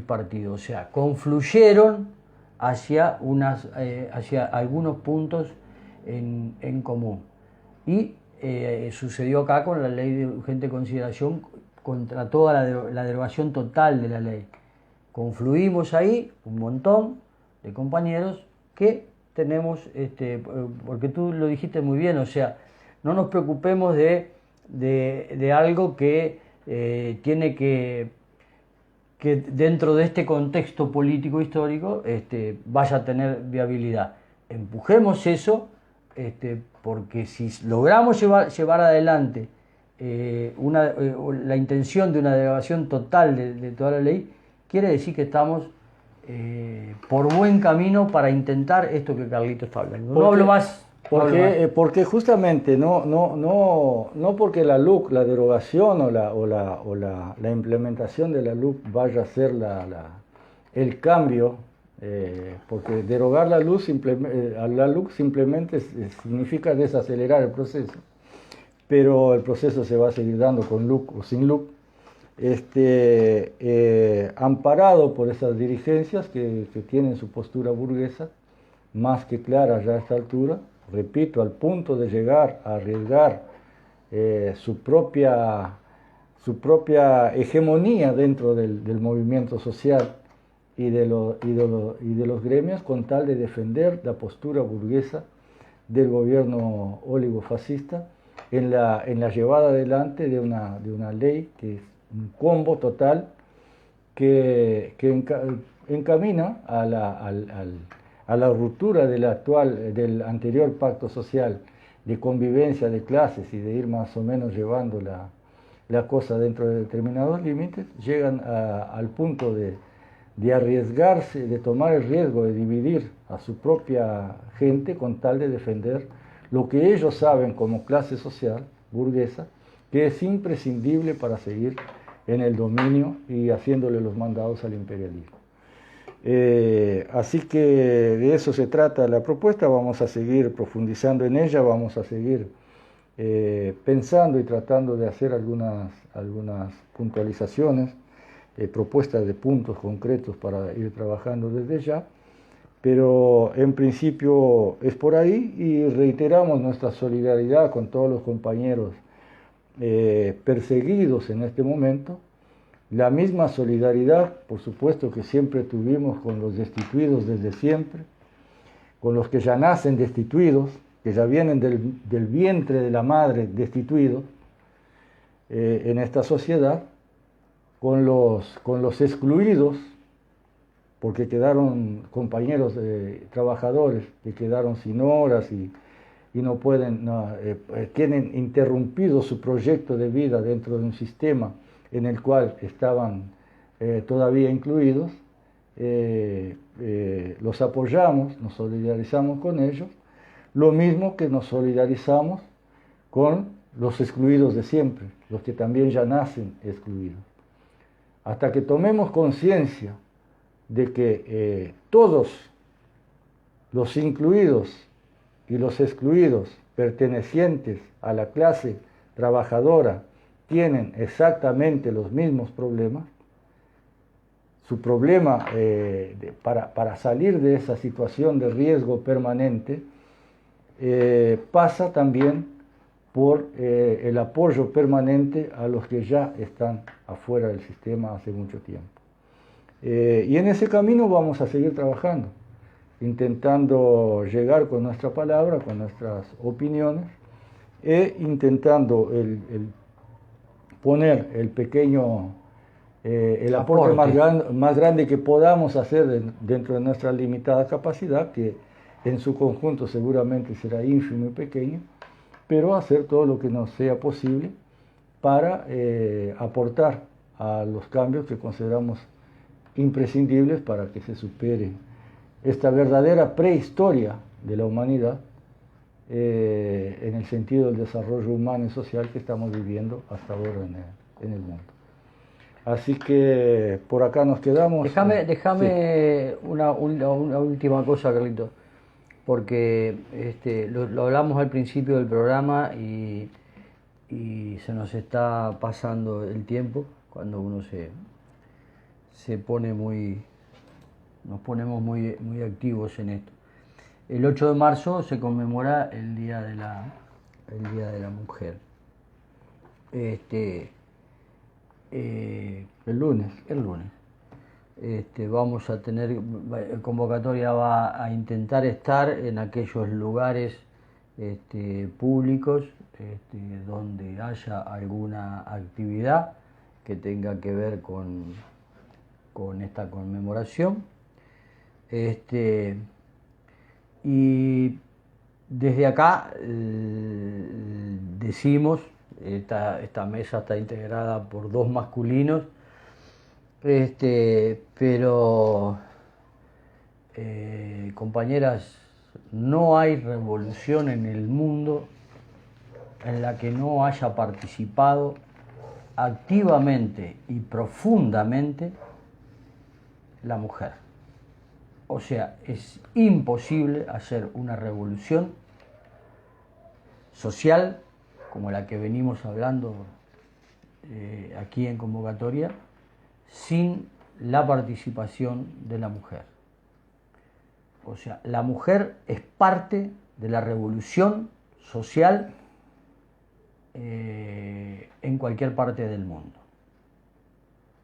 partido, o sea, confluyeron hacia algunos puntos en común. Y sucedió acá con la ley de urgente consideración contra toda la derogación total de la ley. Confluimos ahí un montón de compañeros que tenemos, porque tú lo dijiste muy bien, o sea, no nos preocupemos de algo que tiene que dentro de este contexto político histórico vaya a tener viabilidad. Empujemos eso, porque si logramos llevar adelante la intención de una derogación total de toda la ley, quiere decir que estamos por buen camino para intentar esto que Carlito está hablando. No hablo más. Porque justamente no porque la LUC, la derogación o la implementación de la LUC vaya a ser el cambio, porque derogar la LUC simplemente significa desacelerar el proceso, pero el proceso se va a seguir dando con LUC o sin LUC, amparado por esas dirigencias que tienen su postura burguesa más que clara ya a esta altura, repito, al punto de llegar a arriesgar su propia hegemonía dentro del movimiento social y de los gremios, con tal de defender la postura burguesa del gobierno oligofascista en la llevada adelante de una ley que es un combo total que encamina a la ruptura del anterior pacto social de convivencia de clases y de ir más o menos llevando la cosa dentro de determinados límites. Llegan al punto de arriesgarse, de tomar el riesgo de dividir a su propia gente con tal de defender lo que ellos saben como clase social burguesa, que es imprescindible para seguir en el dominio y haciéndole los mandados al imperialismo. Así que de eso se trata la propuesta. Vamos a seguir profundizando en ella, vamos a seguir pensando y tratando de hacer algunas puntualizaciones, propuestas de puntos concretos para ir trabajando desde ya, pero en principio es por ahí y reiteramos nuestra solidaridad con todos los compañeros perseguidos en este momento. La misma solidaridad, por supuesto, que siempre tuvimos con los destituidos desde siempre, con los que ya nacen destituidos, que ya vienen del vientre de la madre destituidos en esta sociedad, con los excluidos, porque quedaron compañeros trabajadores que quedaron sin horas y no pueden, tienen interrumpido su proyecto de vida dentro de un sistema en el cual estaban todavía incluidos. Los apoyamos, nos solidarizamos con ellos, lo mismo que nos solidarizamos con los excluidos de siempre, los que también ya nacen excluidos. Hasta que tomemos conciencia de que todos los incluidos y los excluidos pertenecientes a la clase trabajadora tienen exactamente los mismos problemas, su problema para salir de esa situación de riesgo permanente pasa también por el apoyo permanente a los que ya están afuera del sistema hace mucho tiempo. Y en ese camino vamos a seguir trabajando, intentando llegar con nuestra palabra, con nuestras opiniones, e intentando poner el pequeño, el aporte más grande que podamos hacer dentro de nuestra limitada capacidad, que en su conjunto seguramente será ínfimo y pequeño, pero hacer todo lo que nos sea posible para aportar a los cambios que consideramos imprescindibles para que se supere esta verdadera prehistoria de la humanidad en el sentido del desarrollo humano y social que estamos viviendo hasta ahora en el mundo. Así que por acá nos quedamos. Déjame Sí. una última cosa, Carlito, porque lo hablamos al principio del programa y se nos está pasando el tiempo cuando uno se pone nos ponemos muy activos en esto. El 8 de marzo se conmemora el Día de la Mujer. El lunes. Vamos a tener, convocatoria va a intentar estar en aquellos lugares públicos donde haya alguna actividad que tenga que ver con esta conmemoración. Y desde acá decimos, esta mesa está integrada por 2 masculinos, pero compañeras, no hay revolución en el mundo en la que no haya participado activamente y profundamente la mujer. O sea, es imposible hacer una revolución social como la que venimos hablando aquí en convocatoria sin la participación de la mujer. O sea, la mujer es parte de la revolución social en cualquier parte del mundo.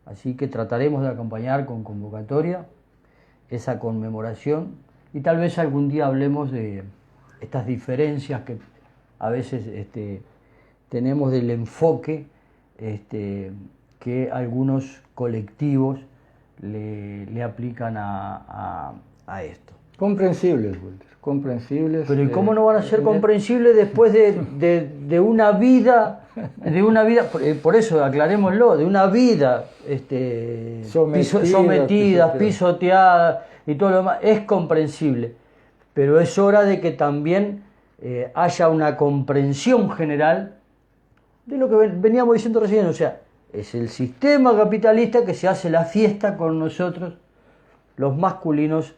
Así que trataremos de acompañar con convocatoria esa conmemoración y tal vez algún día hablemos de estas diferencias que a veces tenemos del enfoque que algunos colectivos le aplican a esto. Comprensibles, Walter, comprensibles. Pero ¿y cómo no van a ser comprensibles después de una vida, por eso aclarémoslo, de una vida sometida, pisoteada y todo lo demás? Es comprensible, pero es hora de que también haya una comprensión general de lo que veníamos diciendo recién. O sea, es el sistema capitalista que se hace la fiesta con nosotros, los masculinos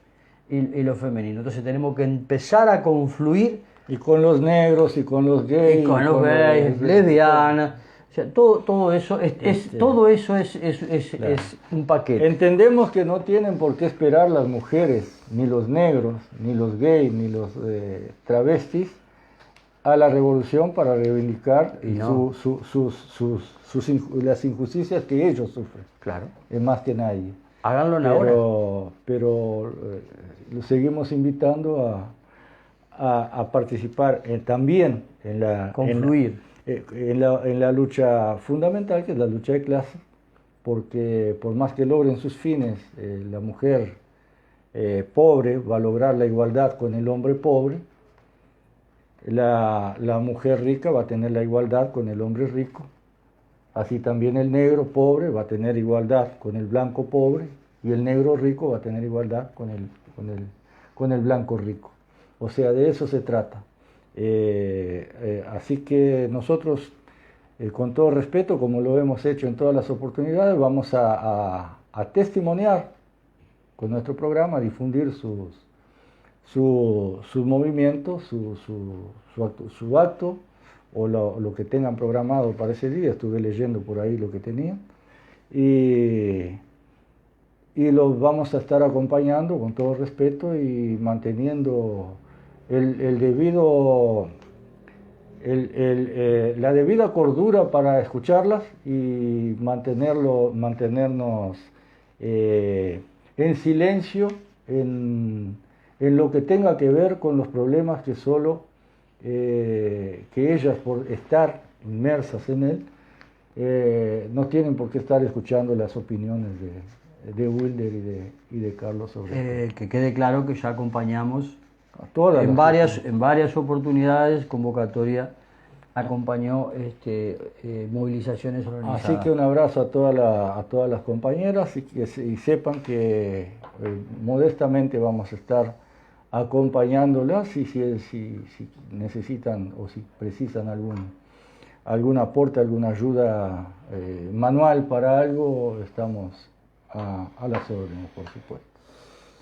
y lo femenino. Entonces tenemos que empezar a confluir. Y con los negros, y con los gays. Y con los gays, lesbianas, O sea, todo eso Claro. es un paquete. Entendemos que no tienen por qué esperar las mujeres, ni los negros, ni los gays, ni los travestis, a la revolución para reivindicar Y no. las injusticias que ellos sufren, Claro. más que nadie. Háganlo en ahora. Pero los seguimos invitando a participar también en Confluir. en la lucha fundamental, que es la lucha de clase, porque por más que logren sus fines, la mujer pobre va a lograr la igualdad con el hombre pobre, la mujer rica va a tener la igualdad con el hombre rico, así también el negro pobre va a tener igualdad con el blanco pobre, y el negro rico va a tener igualdad con el blanco rico. O sea, de eso se trata. Así que nosotros, con todo respeto, como lo hemos hecho en todas las oportunidades, vamos a testimoniar con nuestro programa, a difundir sus movimientos, su acto, o lo que tengan programado para ese día. Estuve leyendo por ahí lo que tenían, y los vamos a estar acompañando con todo respeto y manteniendo la debida cordura para escucharlas, y mantenernos en silencio en lo que tenga que ver con los problemas que solo que ellas, por estar inmersas en él, no tienen por qué estar escuchando las opiniones de Wilder y de Carlos sobre Que quede claro que ya acompañamos a todas en las varias oportunidades, convocatoria, acompañó movilizaciones organizadas. Así que un abrazo a todas las compañeras, y sepan que modestamente vamos a estar acompañándolas, y si necesitan o si precisan algún aporte, alguna ayuda manual para algo, estamos a las órdenes, por supuesto.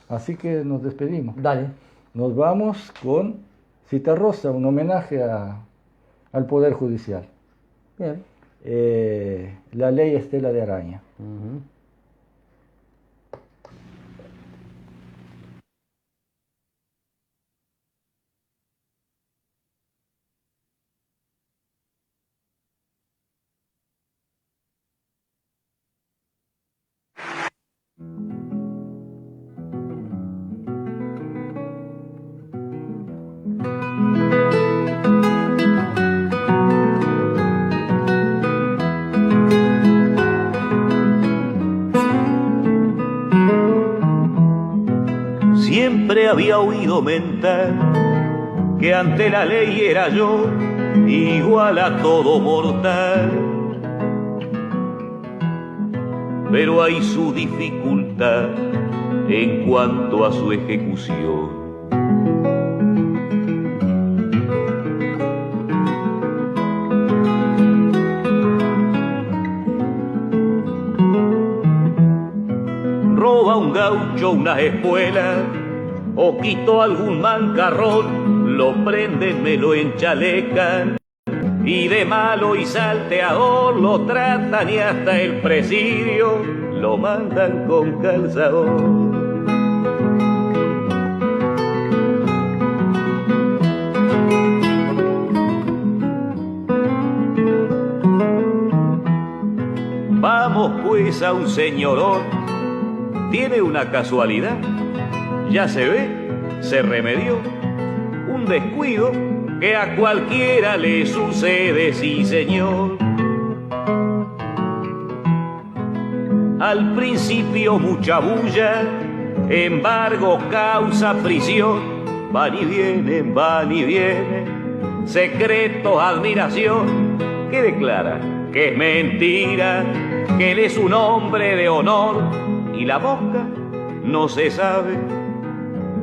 Así que nos despedimos. Dale. Nos vamos con Citarrosa, un homenaje al Poder Judicial. Bien. La ley Estela de Araña. Uh-huh. Siempre había oído mentar que ante la ley era yo igual a todo mortal, pero hay su dificultad en cuanto a su ejecución. Roba un gaucho una espuela o quito algún mancarrón, lo prenden, me lo enchalecan, y de malo y salteador lo tratan, y hasta el presidio lo mandan con calzador. Vamos pues a un señorón, tiene una casualidad, ya se ve, se remedió, un descuido que a cualquiera le sucede, sí señor. Al principio mucha bulla, embargo causa prisión, van y vienen, secretos, admiración, que declara que es mentira, que él es un hombre de honor, y la boca no se sabe.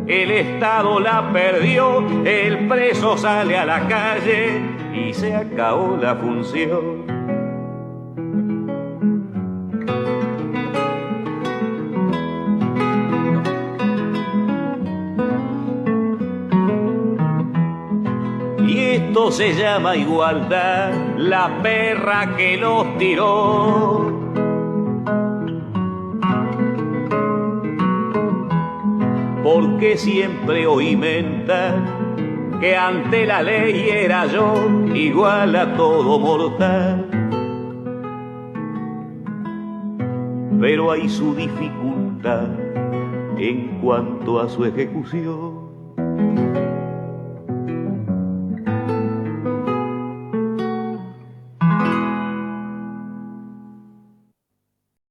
El Estado la perdió, el preso sale a la calle y se acabó la función. Y esto se llama igualdad, la perra que los tiró. Porque siempre oí mentar que ante la ley era yo igual a todo mortal. Pero hay su dificultad en cuanto a su ejecución.